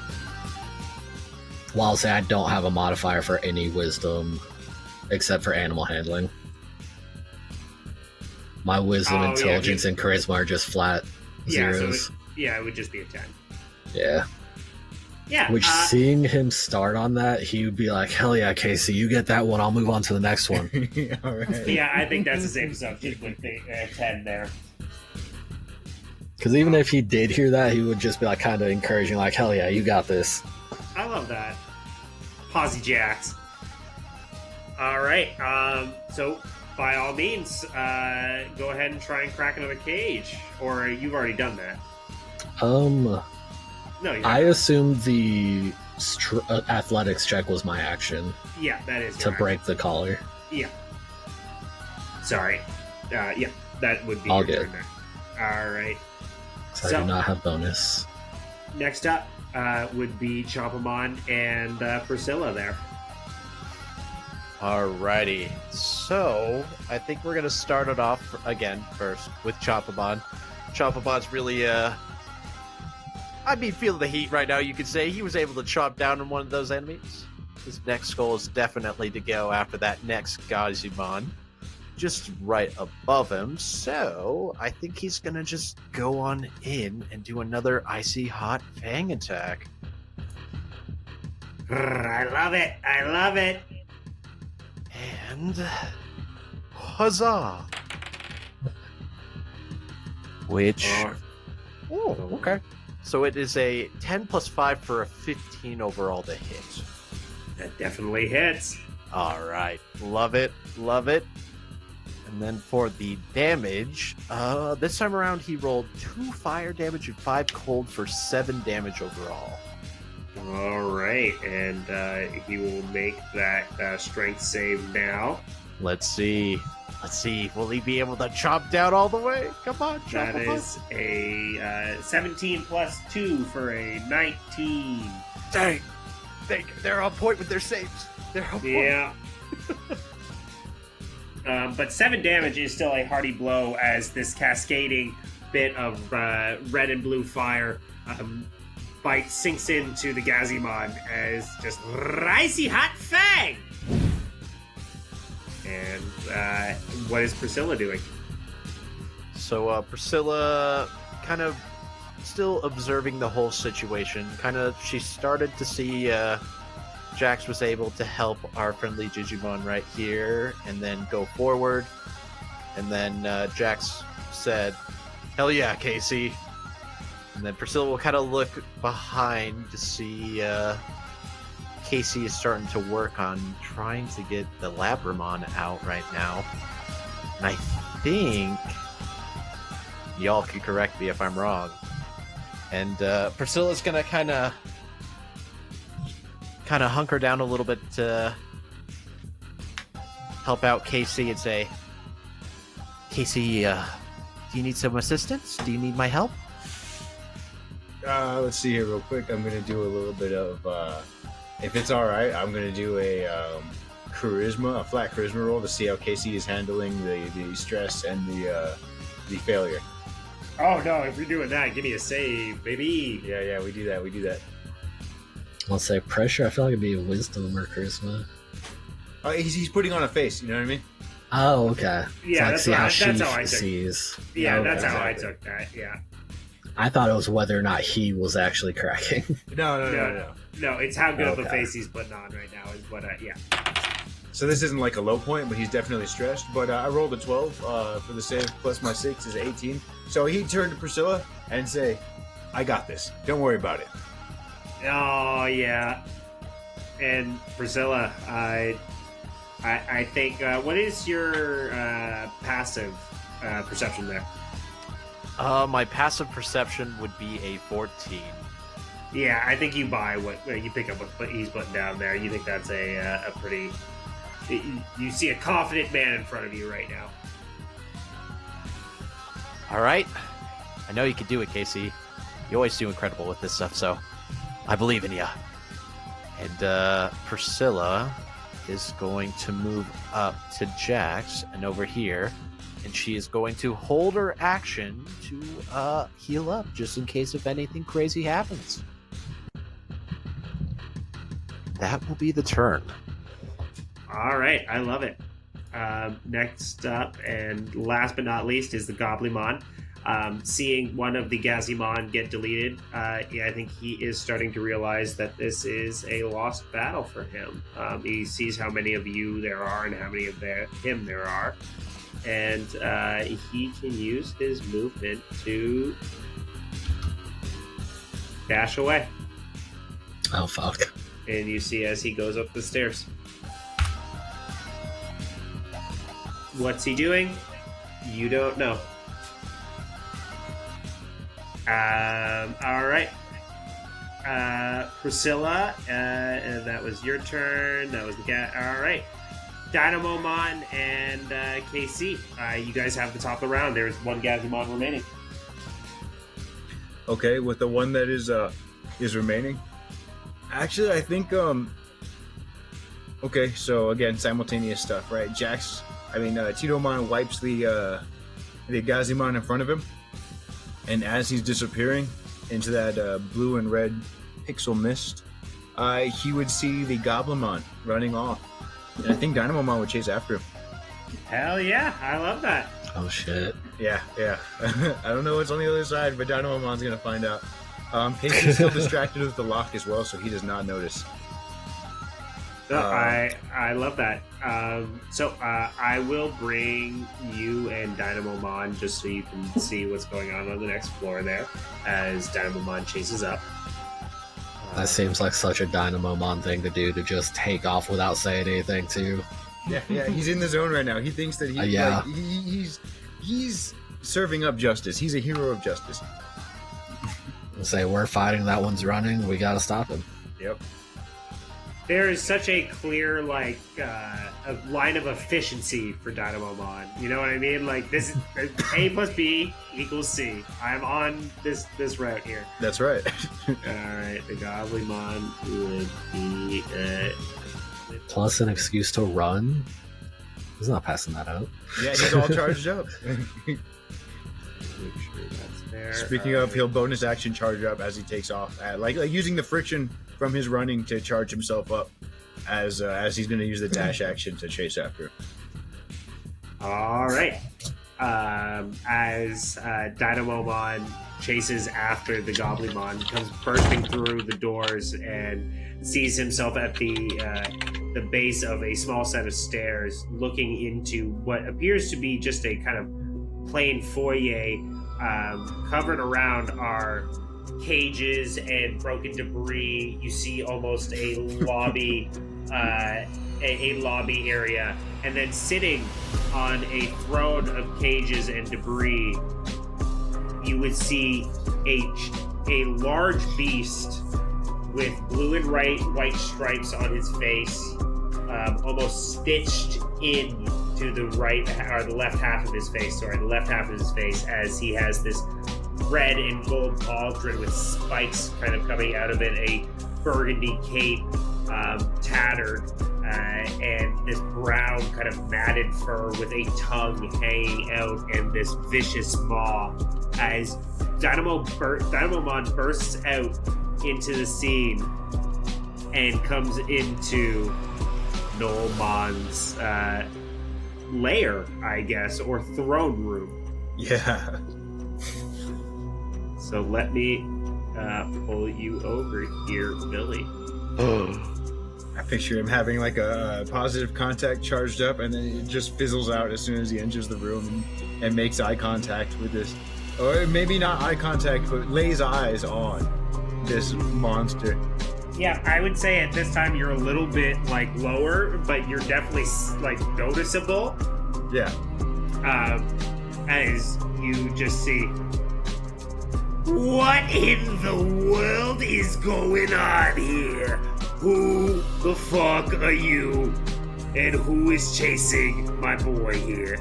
Well, I'll say I don't have a modifier for any wisdom except for animal handling. My wisdom, intelligence, and charisma are just flat zeros. So it would just be a 10. Yeah. Yeah. Which, seeing him start on that, he would be like, hell yeah, Casey, you get that one, I'll move on to the next one. All right. Yeah, I think that's the same assumption with the 10 there. Because even if he did hear that, he would just be like kind of encouraging, like, hell yeah, you got this. I love that. Posy Jax. All right. So, by all means, go ahead and try and crack another cage. Or you've already done that. No, I haven't. assumed the athletics check was my action. Yeah, that is to break the collar. Yeah. Sorry. Yeah, that would be all your good. turn there. All right. So I do not have bonus. Next up would be Chompamon and Priscilla there. Alrighty. So, I think we're going to start it off again first with Chompamon. Chompamon's really, feeling the heat right now, you could say. He was able to chomp down on one of those enemies. His next goal is definitely to go after that next Gazimon, just right above him. So, I think he's going to just go on in and do another icy hot fang attack. I love it. I love it. And huzzah! Which okay. So it is a 10 plus 5 for a 15 overall to hit. That definitely hits. All right, love it, love it. And then for the damage, this time around he rolled 2 fire damage and 5 cold for 7 damage overall. All right, and he will make that strength save now. Let's see. Will he be able to chomp down all the way? Come on, chomp. That is a 17 plus 2 for a 19. Dang. They're on point with their saves. They're on point. Yeah. But 7 damage is still a hearty blow as this cascading bit of red and blue fire bite sinks into the Gazimon as just icy hot fang. And what is Priscilla doing? So Priscilla kind of still observing the whole situation. She started to see Jax was able to help our friendly Digimon right here and then go forward. And then Jax said, hell yeah, Casey. And then Priscilla will kind of look behind to see Casey is starting to work on trying to get the Labramon out right now. And I think y'all can correct me if I'm wrong. And Priscilla's gonna kind of hunker down a little bit to help out Casey and say, Casey, do you need some assistance? Do you need my help? Let's see here real quick. I'm going to do a little bit of, if it's all right, I'm going to do a flat charisma roll to see how Casey is handling the stress and the failure. Oh no! If you're doing that, give me a save, baby. Yeah, we do that. I'll say pressure. I feel like it'd be wisdom or charisma. He's putting on a face. You know what I mean? Oh, okay. Yeah, that's how she that's how I took. sees. Yeah, Okay. that's how I took that. Yeah. I thought it was whether or not he was actually cracking. No. No, it's how good of a Okay. face he's putting on right now. Is what? Yeah. So this isn't like a low point, but he's definitely stressed. But I rolled a 12 for the save, plus my 6 is 18. So he turned to Priscilla and say, "I got this. Don't worry about it." Oh yeah. And Priscilla, I think. What is your passive perception there? My passive perception would be a 14. Yeah, I think you buy what you pick up what he's putting down there. You think that's a pretty. You see a confident man in front of you right now. All right. I know you can do it, Casey. You always do incredible with this stuff, so I believe in you. And Priscilla is going to move up to Jax and over here, and she is going to hold her action to heal up just in case if anything crazy happens. That will be the turn. All right, I love it. Next up, and last but not least, is the Goblimon. Seeing one of the Gazimon get deleted, I think he is starting to realize that this is a lost battle for him. He sees how many of you there are and how many of him there are, and he can use his movement to dash away. Oh, fuck. And you see as he goes up the stairs. What's he doing? You don't know. All right. Priscilla, and that was your turn. That was the guy. All right. Dynamomon and KC, you guys have the top of the round. There's one Gazimon remaining. Okay, with the one that is remaining. Actually, I think okay, so again, simultaneous stuff, right? Titomon wipes the Gazimon in front of him, and as he's disappearing into that blue and red pixel mist, he would see the Goblimon running off, and I think Dynamomon would chase after him. Hell yeah, I love that. Oh, shit. Yeah. I don't know what's on the other side, but Dynamomon's gonna find out. Casey's still distracted with the lock as well, so he does not notice. No, I love that. So I will bring you and Dynamomon just so you can see what's going on the next floor there as Dynamomon chases up. That seems like such a Dynamomon thing to do, to just take off without saying anything, too. Yeah, he's in the zone right now. He thinks that he's serving up justice. He's a hero of justice. Say, we're fighting, that one's running, we gotta stop him. Yep. There is such a clear, a line of efficiency for Dynamomon. You know what I mean? Like, this is A plus B equals C. I'm on this route here. That's right. Alright, the Goblimon would be... Plus an excuse to run? He's not passing that out. Yeah, he's all charged up. Make sure that's there. Speaking of, he'll bonus action charge up as he takes off. Like using the friction from his running to charge himself up as he's going to use the dash action to chase after. All right. As Dynamomon chases after the Goblimon, he comes bursting through the doors and sees himself at the base of a small set of stairs, looking into what appears to be just a kind of plain foyer. Covered around are cages and broken debris. You see almost a lobby, a lobby area, and then sitting on a throne of cages and debris, you would see a large beast with blue and white stripes on his face, almost stitched in to the right or the left half of his face. Sorry, the left half of his face, as he has this red and gold pauldron with spikes kind of coming out of it, a burgundy cape, tattered, and this brown kind of matted fur with a tongue hanging out and this vicious maw as Dynamomon bursts out into the scene and comes into Noelmon's lair, I guess, or throne room. Yeah. So let me pull you over here, Billy. I picture him having like a positive contact charged up, and then it just fizzles out as soon as he enters the room and makes eye contact with this, or maybe not eye contact, but lays eyes on this monster. Yeah, I would say at this time you're a little bit like lower, but you're definitely like noticeable. Yeah. As you just see, what in the world is going on here? Who the fuck are you? And who is chasing my boy here?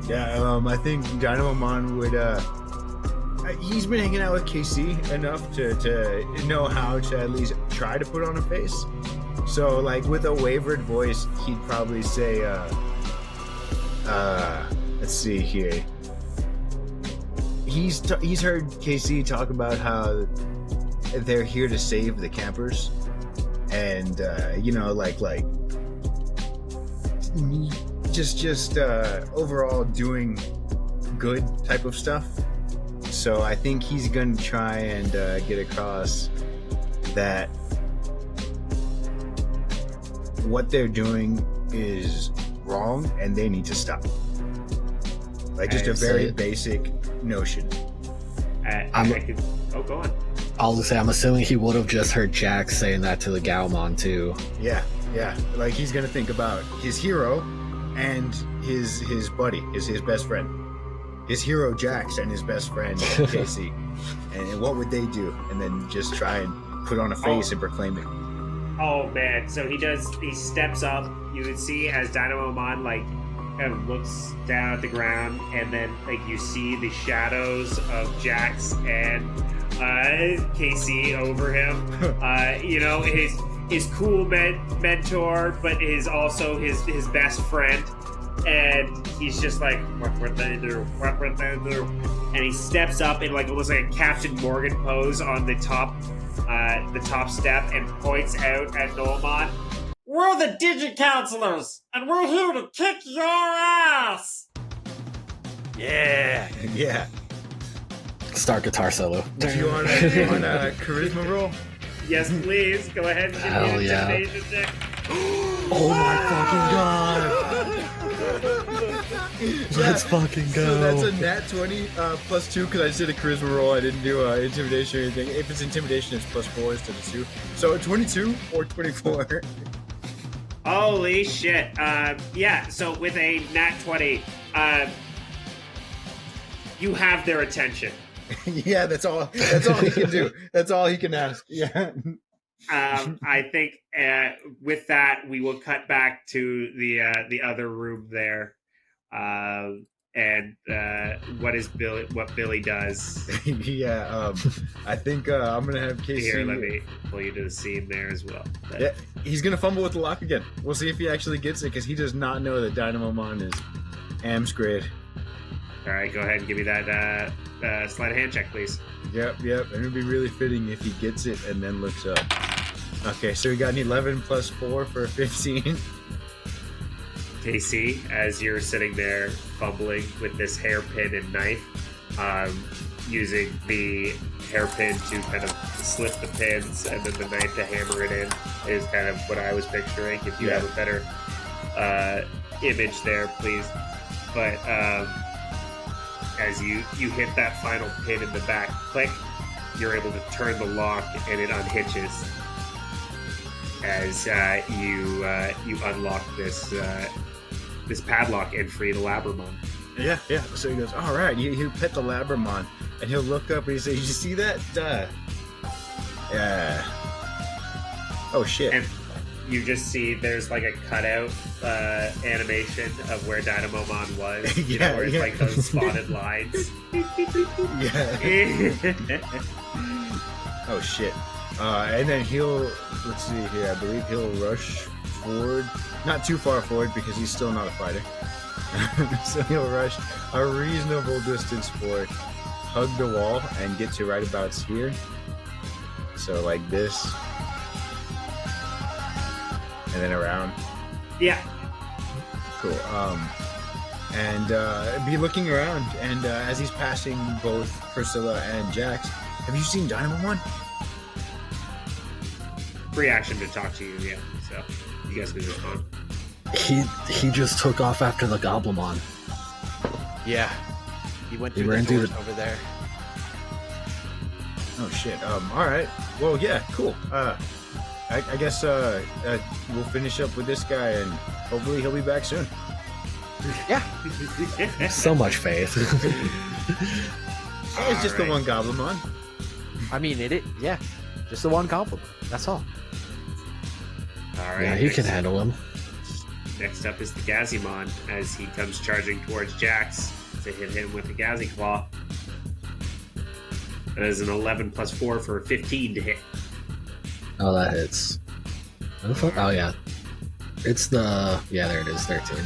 Yeah, I think Dynamomon would, he's been hanging out with KC enough to know how to at least try to put on a face. So, like, with a wavered voice, he'd probably say, let's see here. He's heard KC talk about how they're here to save the campers, and just overall doing good type of stuff. So I think he's gonna try and get across that what they're doing is wrong and they need to stop. Like, just a very basic notion. Go on. I'll just say, I'm assuming he would have just heard Jack saying that to the Gaomon too. Yeah. Like, he's gonna think about his hero and his buddy, his best friend. His hero Jax and his best friend Casey. And what would they do? And then just try and put on a face and proclaim it. Oh man, so he steps up. You can see as Dynamomon like kind of looks down at the ground, and then like you see the shadows of Jax and KC over him. His cool mentor, but is also his best friend. And he's just like, what would they do? What would they do? And he steps up in like almost like a Captain Morgan pose on the top step and points out at Noelmon. We're the Counsellors, and we're here to kick your ass! Yeah. Yeah. Start guitar solo. Do you want a charisma roll? Yes, please. Go ahead and give Hell me an yeah. intimidation check. Oh my fucking god! Let's fucking go. So that's a nat 20 plus 2, because I just did a charisma roll. I didn't do intimidation or anything. If it's intimidation, it's plus 4 instead of 2. So 22 or 24. Holy shit. Yeah, so with a nat 20, you have their attention. Yeah, that's all he can do. That's all he can ask. Yeah. I think with that, we will cut back to the other room there. And what Billy does. Yeah, I think I'm gonna have Casey. Here, let me pull you to the scene there as well. But, yeah, he's gonna fumble with the lock again. We'll see if he actually gets it, because he does not know that Dynamomon is AM's grade. All right, go ahead and give me that sleight of hand check, please. Yep. And it would be really fitting if he gets it and then looks up. Okay, so we got an 11 plus 4 for 15. Casey, as you're sitting there fumbling with this hairpin and knife, using the hairpin to kind of slip the pins and then the knife to hammer it in is kind of what I was picturing. If you have a better image there, please. But as you hit that final pin in the back, click, you're able to turn the lock and it unhitches as you unlock this padlock and free the Labramon. Yeah. So he goes, all right, you pet the Labramon, and he'll look up and he says, you see that? Oh shit. And you just see there's like a cutout animation of where Dynamomon was. Where it's like those spotted lines. Yeah. Oh shit. And then let's see here, I believe he'll rush forward. Not too far forward because he's still not a fighter. So he'll rush a reasonable distance forward, hug the wall, and get to right about here. So like this, and then around. Yeah. Cool. And be looking around, and as he's passing both Priscilla and Jax, have you seen Dynamon? Free action to talk to you, yeah. So you guys can respond. He just took off after the Goblimon. Yeah. He went He through ran the through doors the- over there. Oh shit. All right. Well, yeah. Cool. I guess we'll finish up with this guy, and hopefully he'll be back soon. Yeah. So much faith. It's just the one Goblimon. I mean, yeah. Just the one compliment. That's all. All right. Yeah, he can handle him. Next up is the Gazimon as he comes charging towards Jax to hit him with the Gazi Claw. That is an 11 plus 4 for 15 to hit. Oh, that hits. Oh, yeah. It's the... Yeah, there it is. 13.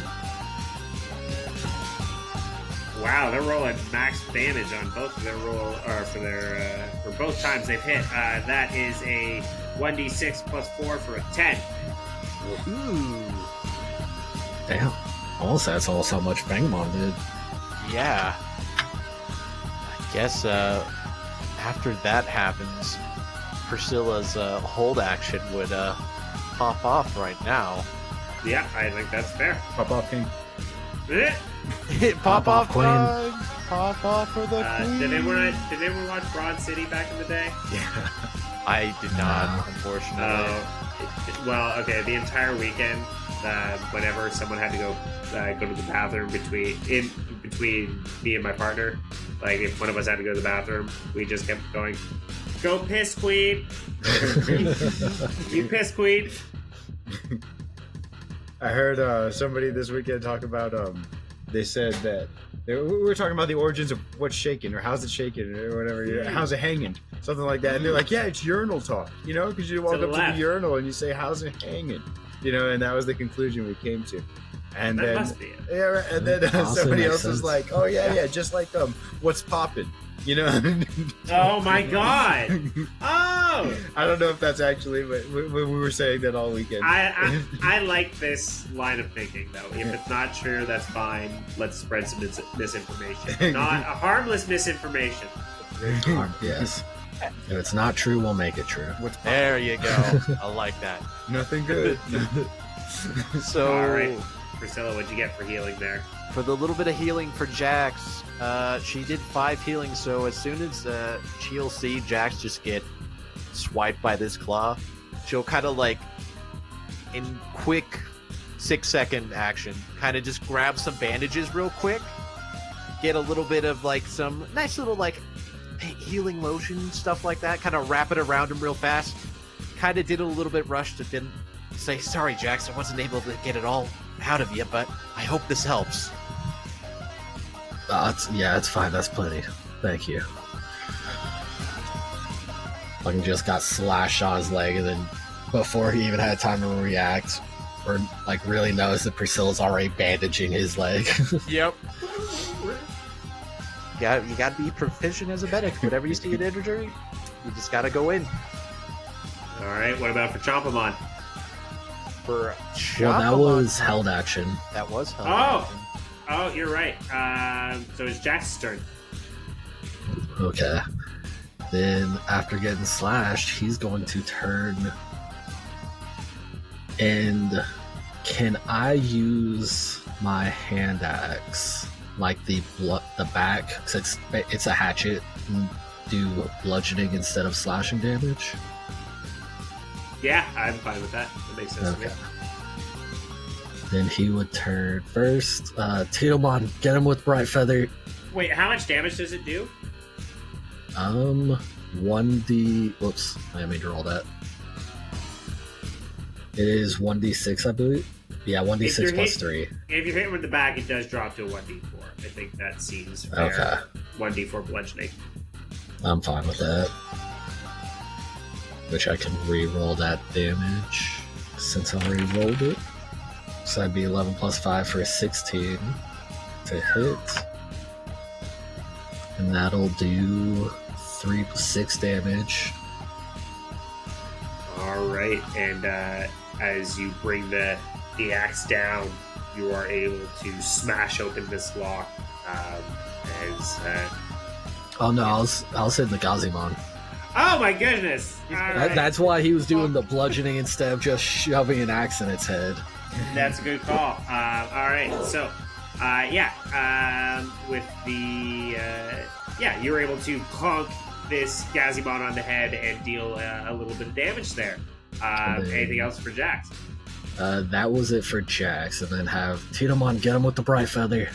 Wow, they're rolling max damage on both of their roll, or for both times they've hit. That is a 1d6 plus 4 for a 10. Ooh. Damn. Almost that's almost how much Bangmon did. Yeah. I guess after that happens, Priscilla's hold action would pop off right now. Yeah, I think that's fair. Pop off, King. Eh. Pop off, Queen. Pop off for the queen. Did anyone watch Broad City back in the day? Yeah. I did not, No. unfortunately. Well, okay. The entire weekend, whenever someone had to go to the bathroom between me and my partner, like if one of us had to go to the bathroom, we just kept going, "Go piss, queen! You piss, queen!" I heard somebody this weekend talk about they said that we were talking about the origins of what's shaking or how's it shaking or whatever, how's it hanging, something like that, and they're like, yeah, it's urinal talk, because you walk To the up to left. the urinal and you say, how's it hanging, and that was the conclusion we came to. And That then must be it. yeah, right, and then Honestly, somebody makes else was sense. like, oh yeah, just like what's popping, Oh my god! Oh, I don't know if that's actually, but we were saying that all weekend. I like this line of thinking though. If it's not true, that's fine. Let's spread some misinformation, not a harmless misinformation. Yes. If it's not true, we'll make it true. What's popping? There you go. I like that. Nothing good. So, All right, Priscilla, what'd you get for healing there? for the little bit of healing for Jax, she did 5 healing, so as soon as she'll see Jax just get swiped by this claw, she'll kind of like, in quick 6-second action, kind of just grab some bandages real quick, get a little bit of like some nice little like healing lotion, stuff like that, kind of wrap it around him real fast, kind of did a little bit rushed, and then say, sorry Jax, I wasn't able to get it all out of you, but I hope this helps. It's fine. That's plenty. Thank you. Fucking just got slashed on his leg, and then before he even had time to react or like really notice that Priscilla's already bandaging his leg. Yep. You gotta be proficient as a medic. Whenever you see an injury, you just gotta go in. All right, what about for Chompamon? For Well, that Chompamon, was held action. That was held Oh! action. Oh, you're right. So it's Jax's turn. Okay. Then after getting slashed, he's going to turn. And can I use my hand axe, like the back, 'cause it's a hatchet, and do bludgeoning instead of slashing damage? Yeah, I'm fine with that. That makes sense to Okay. me. Then he would turn first. Titomon, get him with Bright Feather. Wait, how much damage does it do? 1d. Whoops, I made to roll that. It is 1d6, I believe. Yeah, 1d6 you're plus hit- 3. If you hit him with the back, it does drop to a 1d4. I think that seems fair. Okay. 1d4 bludgeoning. I'm fine with that. Which I can re-roll that damage since I already rolled it. So that'd be 11 plus 5 for a 16. to hit. And that'll do 3 plus 6 damage. All right, and as you bring the axe down, you are able to smash open this lock. Oh no, I was hitting the Gazimon. Oh my goodness! All right. That's why he was doing the bludgeoning instead of just shoving an axe in its head. That's a good call. All right, so with the you were able to clunk this Gazimon on the head and deal a little bit of damage there. Anything else for Jax? That was it for Jax, and then have Titomon get him with the bright feather.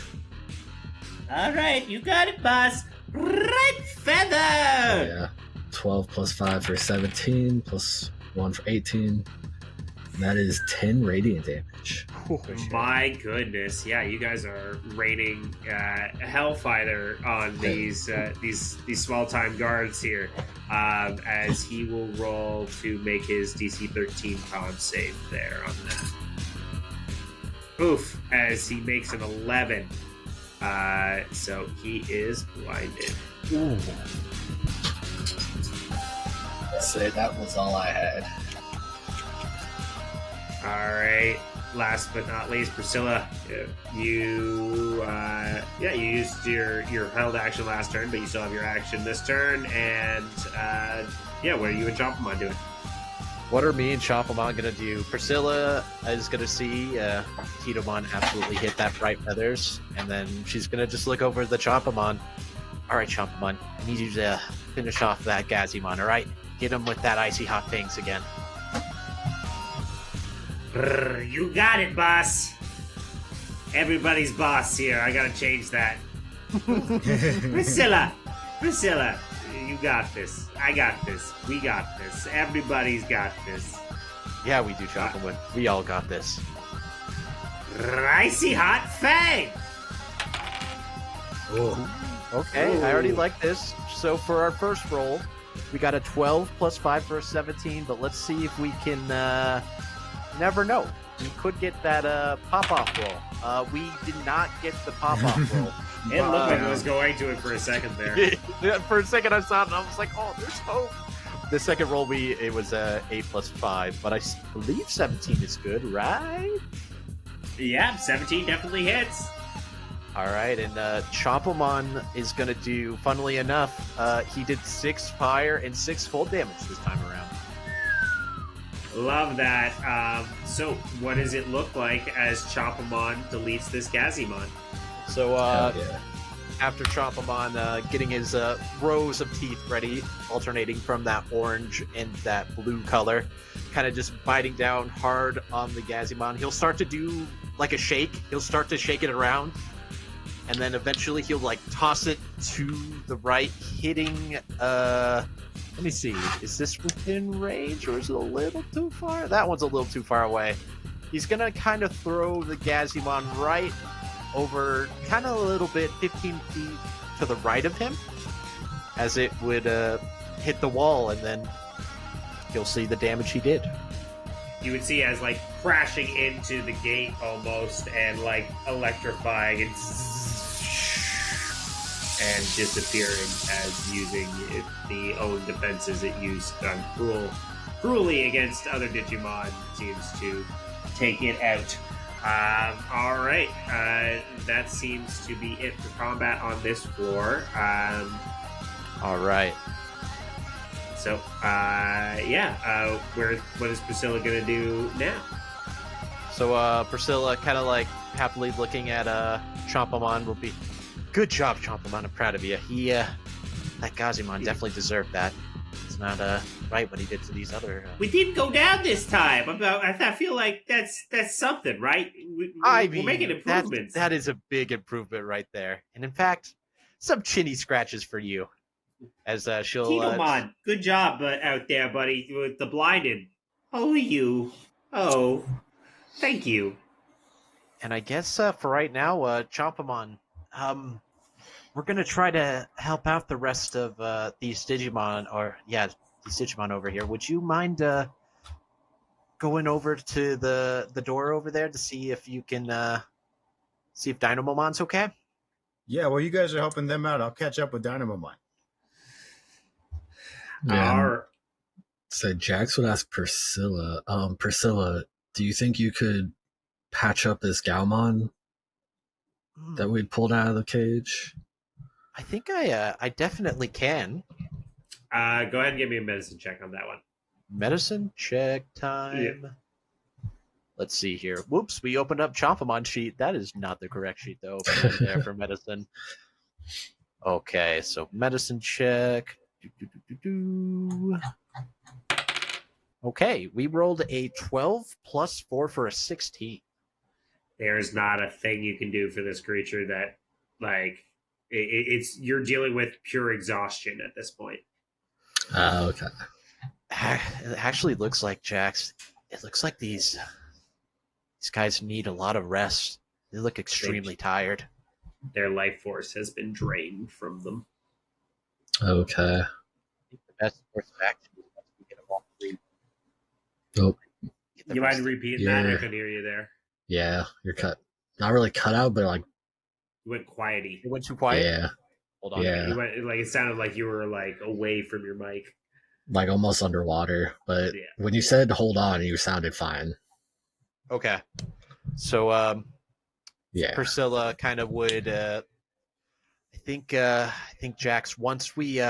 All right, you got it, boss. Bright feather. Yeah, 12 plus 5 for 17, plus 1 for 18. And that is 10 radiant damage. My goodness, yeah, you guys are raining hellfire on these small time guards here. As he will roll to make his DC 13 con save there on that. Oof! As he makes an 11, so he is blinded. Ooh. Say that was all I had. All right. Last but not least, Priscilla, you used your held action last turn, but you still have your action this turn. And what are you and Chompamon doing? What are me and Chompamon gonna do? Priscilla is gonna see Titomon absolutely hit that bright feathers, and then she's gonna just look over the Chompamon. All right, Chompamon, I need you to finish off that Gazimon. All right, hit him with that icy hot fangs again. You got it, boss. Everybody's boss here. I gotta change that. Priscilla, you got this. I got this. We got this. Everybody's got this. Yeah, we do, Chompamon. We all got this. Icy hot fang. Oh. Okay, I already like this. So for our first roll, we got a 12 plus 5 for a 17, but let's see if we can... never know. We could get that pop-off roll. We did not get the pop-off roll. It looked like I was going to it for a second there. Yeah, for a second I saw it and I was like, oh, there's hope. The second roll, it was 8 plus 5, but I believe 17 is good, right? Yeah, 17 definitely hits. All right, and Chompamon is going to do, funnily enough, he did 6 fire and 6 full damage this time around. Love that. So what does it look like as Chompamon deletes this Gazimon? So after Chompamon getting his rows of teeth ready, alternating from that orange and that blue color, kind of just biting down hard on the Gazimon, he'll start to do like a shake. He'll start to shake it around, and then eventually he'll like toss it to the right, hitting let me see, is this within range or is it a little too far? That one's a little too far away. He's gonna kind of throw the Gazimon right over, kind of a little bit, 15 feet to the right of him, as it would hit the wall, and then you'll see the damage he did. You would see as like crashing into the gate almost, and like electrifying and disappearing as using the own defenses it used cruelly against other Digimon seems to take it out. All right, that seems to be it for combat on this floor. All right. So, what is Priscilla gonna do now? So, Priscilla, kind of like happily looking at Chompamon, will be, good job, Chompamon. I'm proud of you. That Gazimon definitely deserved that. It's not right what he did to these other. We didn't go down this time. I feel like that's something, right? We're making improvements. That is a big improvement right there. And in fact, some chinny scratches for you. As she'll. Titomon, good job out there, buddy, with the blinded. Oh, you. Oh, thank you. And I guess for right now, Chompamon, we're gonna try to help out the rest of these Digimon, these Digimon over here. Would you mind going over to the door over there to see if you can see if Dynamomon's okay? Yeah, well, you guys are helping them out. I'll catch up with Dynamomon. Our So Jax would ask Priscilla, Priscilla, do you think you could patch up this Gaumon that we pulled out of the cage? I think I definitely can. go ahead and give me a medicine check on that one. Medicine check time. Yeah. Let's see here. Whoops, we opened up Chompamon sheet. That is not the correct sheet to open right there for medicine. Okay, so medicine check. Okay, we rolled a 12 plus 4 for a 16. There's not a thing you can do for this creature that, like, it's you're dealing with pure exhaustion at this point. Okay. It actually looks like, Jax, it looks like these guys need a lot of rest. They look extremely tired. Their life force has been drained from them. Okay. I think the best course of action is once we get them all three. Oh, You mind repeating that? I couldn't hear you there. yeah, you're cut. Not really cut out, but like, You went quiety. It went too quiet? yeah, Hold on. yeah. You went, like, it sounded like you were like away from your mic. Like almost underwater. But Yeah. when you said hold on, you sounded fine. Okay. So, Yeah. Priscilla kind of would, I think Jax, once we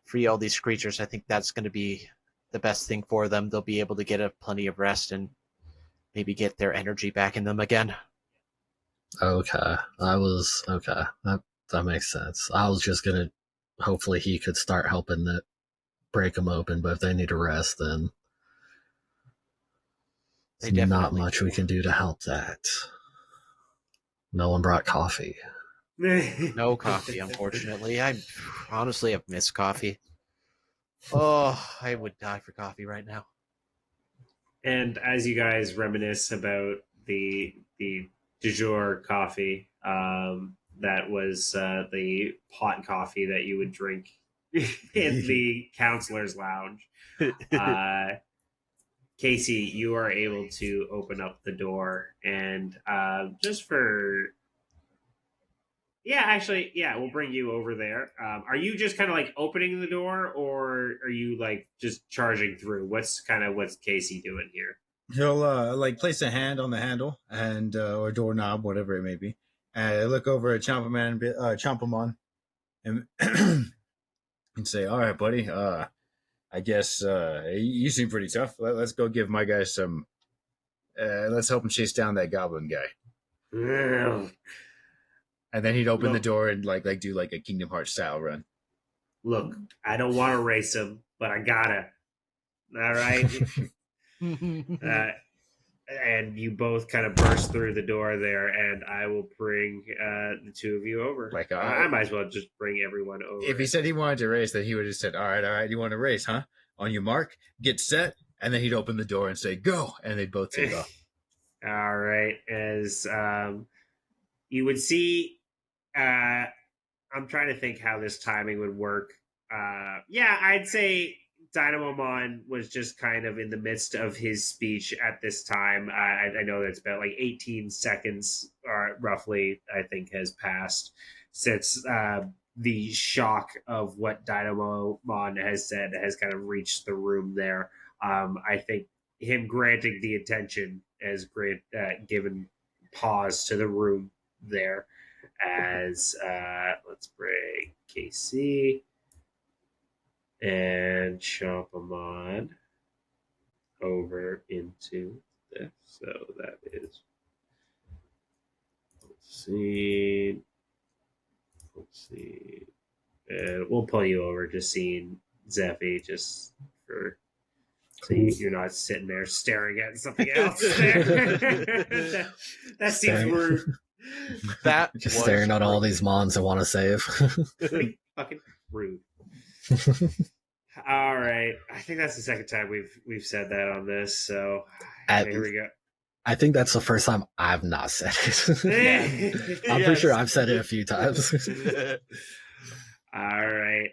free all these creatures, I think that's going to be the best thing for them. They'll be able to get plenty of rest and maybe get their energy back in them again. Okay. Okay. That makes sense. I was just gonna hopefully he could start helping that break them open, but if they need a rest, then They there's not definitely much do. we can do to help that. No one brought coffee. No coffee, unfortunately. I honestly have missed coffee. Oh, I would die for coffee right now. And as you guys reminisce about the du jour coffee, that was the pot coffee that you would drink in the counselor's lounge. Casey, you are able to open up the door, and just for we'll bring you over there. Are you just kind of like opening the door, or are you like just charging through? What's Casey doing here? He'll like place a hand on the handle and or doorknob, whatever it may be, and look over at Chompamon, and and say, "All right, buddy. I guess you seem pretty tough. Let's go give my guy some. Let's help him chase down that goblin guy." And then he'd open the door and like do like a Kingdom Hearts style run. Look, I don't want to race him, but I gotta. All right. And you both kind of burst through the door there, and I will bring the two of you over. Like, I might as well just bring everyone over. If he said he wanted to race, then he would have said, all right, you want to race, huh? On your mark, get set, and then he'd open the door and say, go, and they'd both take off. All right. As you would see, I'm trying to think how this timing would work. I'd say Dynamomon was just kind of in the midst of his speech at this time. I know that's about like 18 seconds, roughly, I think, has passed since the shock of what Dynamomon has said has kind of reached the room there. I think him granting the attention has given pause to the room there. As let's bring KC and Chompamon over into this. So that is, let's see, and we'll pull you over, just seeing Zeffy, just for so you're not sitting there staring at something else. that seems rude. That Just staring at all these mons I want to save. Fucking rude. All right, I think that's the second time we've said that on this. So here we go. I think that's the first time I've not said it. I'm pretty sure I've said it a few times. All right.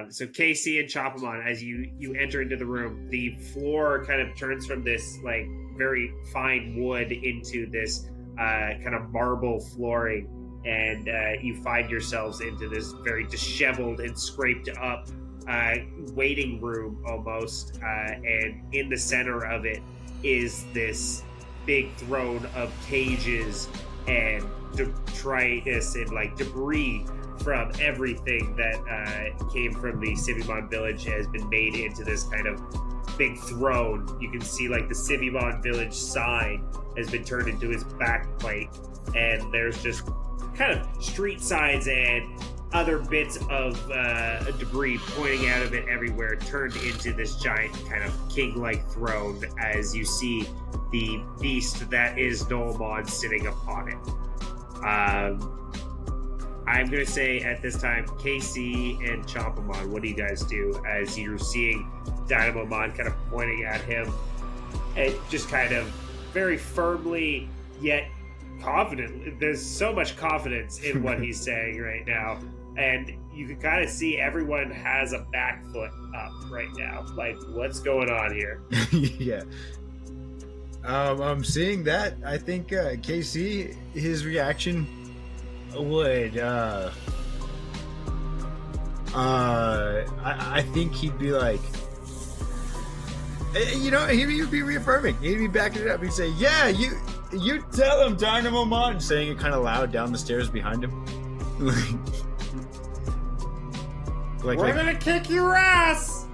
So Casey and Chompamon, as you enter into the room, the floor kind of turns from this like very fine wood into this kind of marble flooring, and you find yourselves into this very disheveled and scraped up waiting room almost, and in the center of it is this big throne of cages and detritus and like debris from everything that came from the Civimon village has been made into this kind of big throne. You can see like the Civimon village sign has been turned into his backplate, and there's just kind of street signs and other bits of debris pointing out of it everywhere, turned into this giant kind of king-like throne as you see the beast that is Noamon sitting upon it. I'm going to say at this time, KC and Chompamon, what do you guys do as you're seeing Dynamomon kind of pointing at him and just kind of very firmly yet confident? There's so much confidence in what he's saying right now. And you can kind of see everyone has a back foot up right now. Like, what's going on here? Yeah. I'm seeing that. I think KC, his reaction would I think he'd be like, you know, he'd be reaffirming. He'd be backing it up. He'd say, yeah, you tell him, Dynamomon, saying it kind of loud down the stairs behind him. We're gonna kick your ass.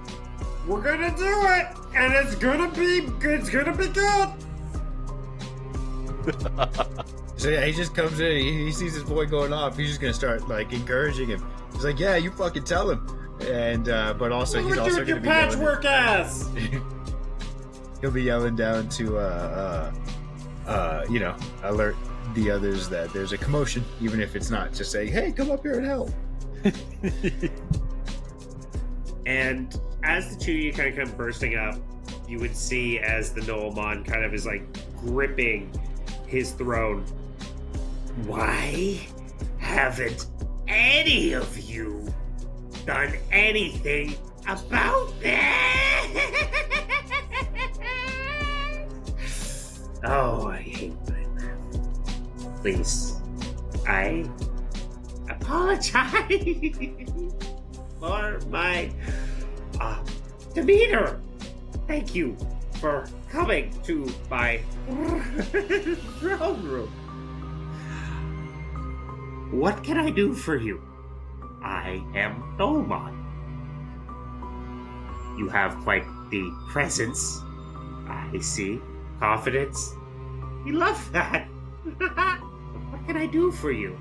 We're gonna do it, and it's gonna be good. So yeah, he just comes in. He sees his boy going off. He's just gonna start like encouraging him. He's like, "Yeah, you fucking tell him." And but also he's also gonna be patchwork ass. He'll be yelling down to you know, alert the others that there's a commotion, even if it's not just saying, "Hey, come up here and help." And as the two of you kind of come bursting up, you would see as the Noamon kind of is like gripping his throne. Why haven't any of you done anything about this? Oh, I hate my life. Please, I apologize for my demeanor. Thank you for coming to my throne room. What can I do for you? I am Noamon. You have quite the presence. I see. Confidence. You love that. What can I do for you?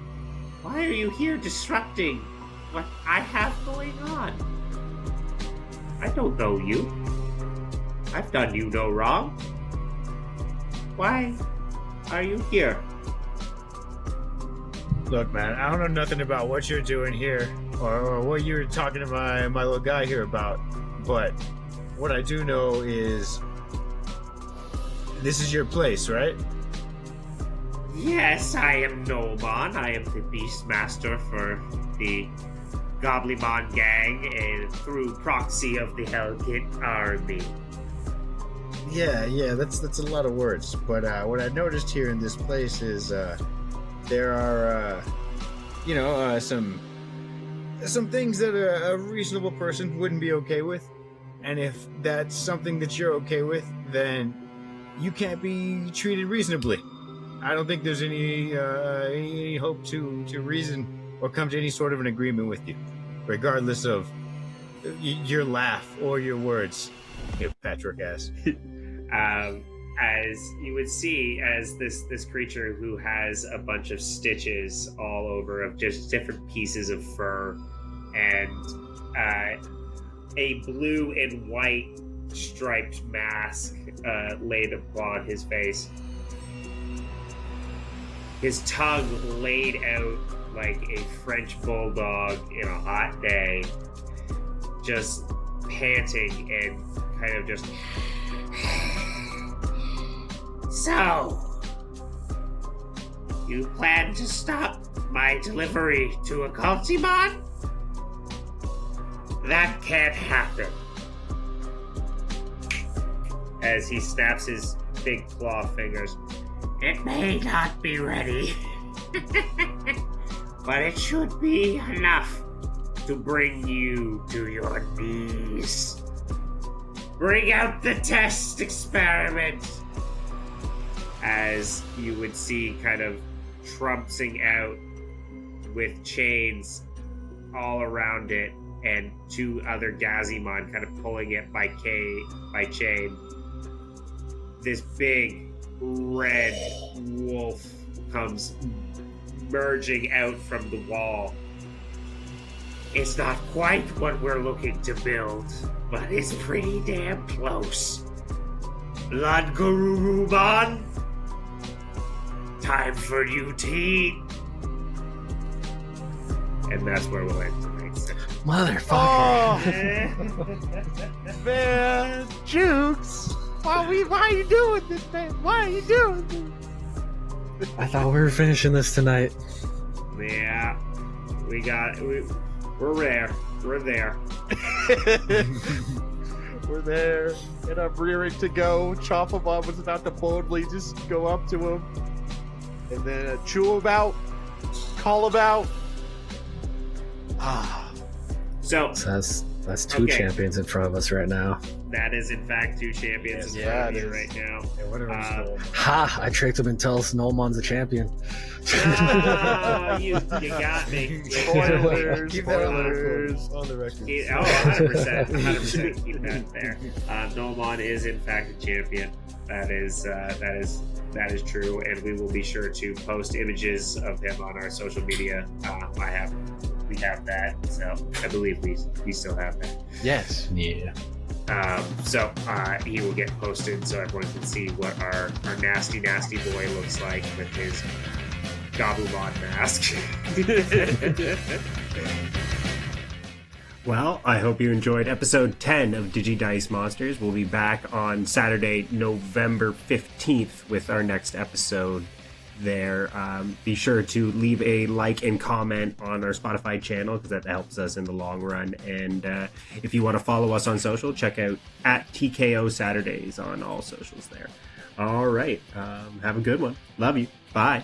Why are you here disrupting what I have going on? I don't know you. I've done you no wrong. Why are you here? Look, man, I don't know nothing about what you're doing here or what you're talking to my little guy here about, but what I do know is this is your place, right? Yes, I am Noamon. I am the Beastmaster for the Goblimon gang and through proxy of the Hellkit Army. Yeah, that's a lot of words. But what I noticed here in this place is there are, some things that a reasonable person wouldn't be okay with. And if that's something that you're okay with, then you can't be treated reasonably. I don't think there's any hope to reason or come to any sort of an agreement with you, regardless of your laugh or your words. You patchwork ass. As you would see, as this creature who has a bunch of stitches all over of just different pieces of fur and a blue and white striped mask laid upon his face. His tongue laid out like a French bulldog in a hot day, just panting and kind of just... So, you plan to stop my delivery to a Cultimon? That can't happen. As he snaps his big claw fingers. It may not be ready, but it should be enough to bring you to your knees. Bring out the test experiment. As you would see kind of trumpsing out with chains all around it and two other Gazimon kind of pulling it by chain. This big red wolf comes merging out from the wall. It's not quite what we're looking to build, but it's pretty damn close. Blood Garurumon, time for you to eat. And that's where we'll end tonight's session. Motherfucker. Oh, man, Jukes, why are you doing this, man? Why are you doing this? I thought we were finishing this tonight. Yeah, we're there. We're there. We're there, and I'm rearing to go. Chompamon was about to boldly just go up to him, and then chew him out, call him out. So that's two champions in front of us right now. that is in fact two champions in front of you right now. Ha! I tricked him and tell Snowmon's a champion. Oh, you got me. Spoilers. Keep that on the record. 100%. Keep that there. Nomon is in fact a champion. That is true, and we will be sure to post images of him on our social media. We have that, so I believe we still have that. Yes. Yeah. So he will get posted so everyone can see what our nasty boy looks like with his Gabumon mask. Well, I hope you enjoyed episode 10 of DigiDice Monsters. We'll be back on Saturday, November 15th with our next episode there. Be sure to leave a like and comment on our Spotify channel because that helps us in the long run. And if you want to follow us on social, check out at TKO Saturdays on all socials there. All right. Have a good one. Love you. Bye.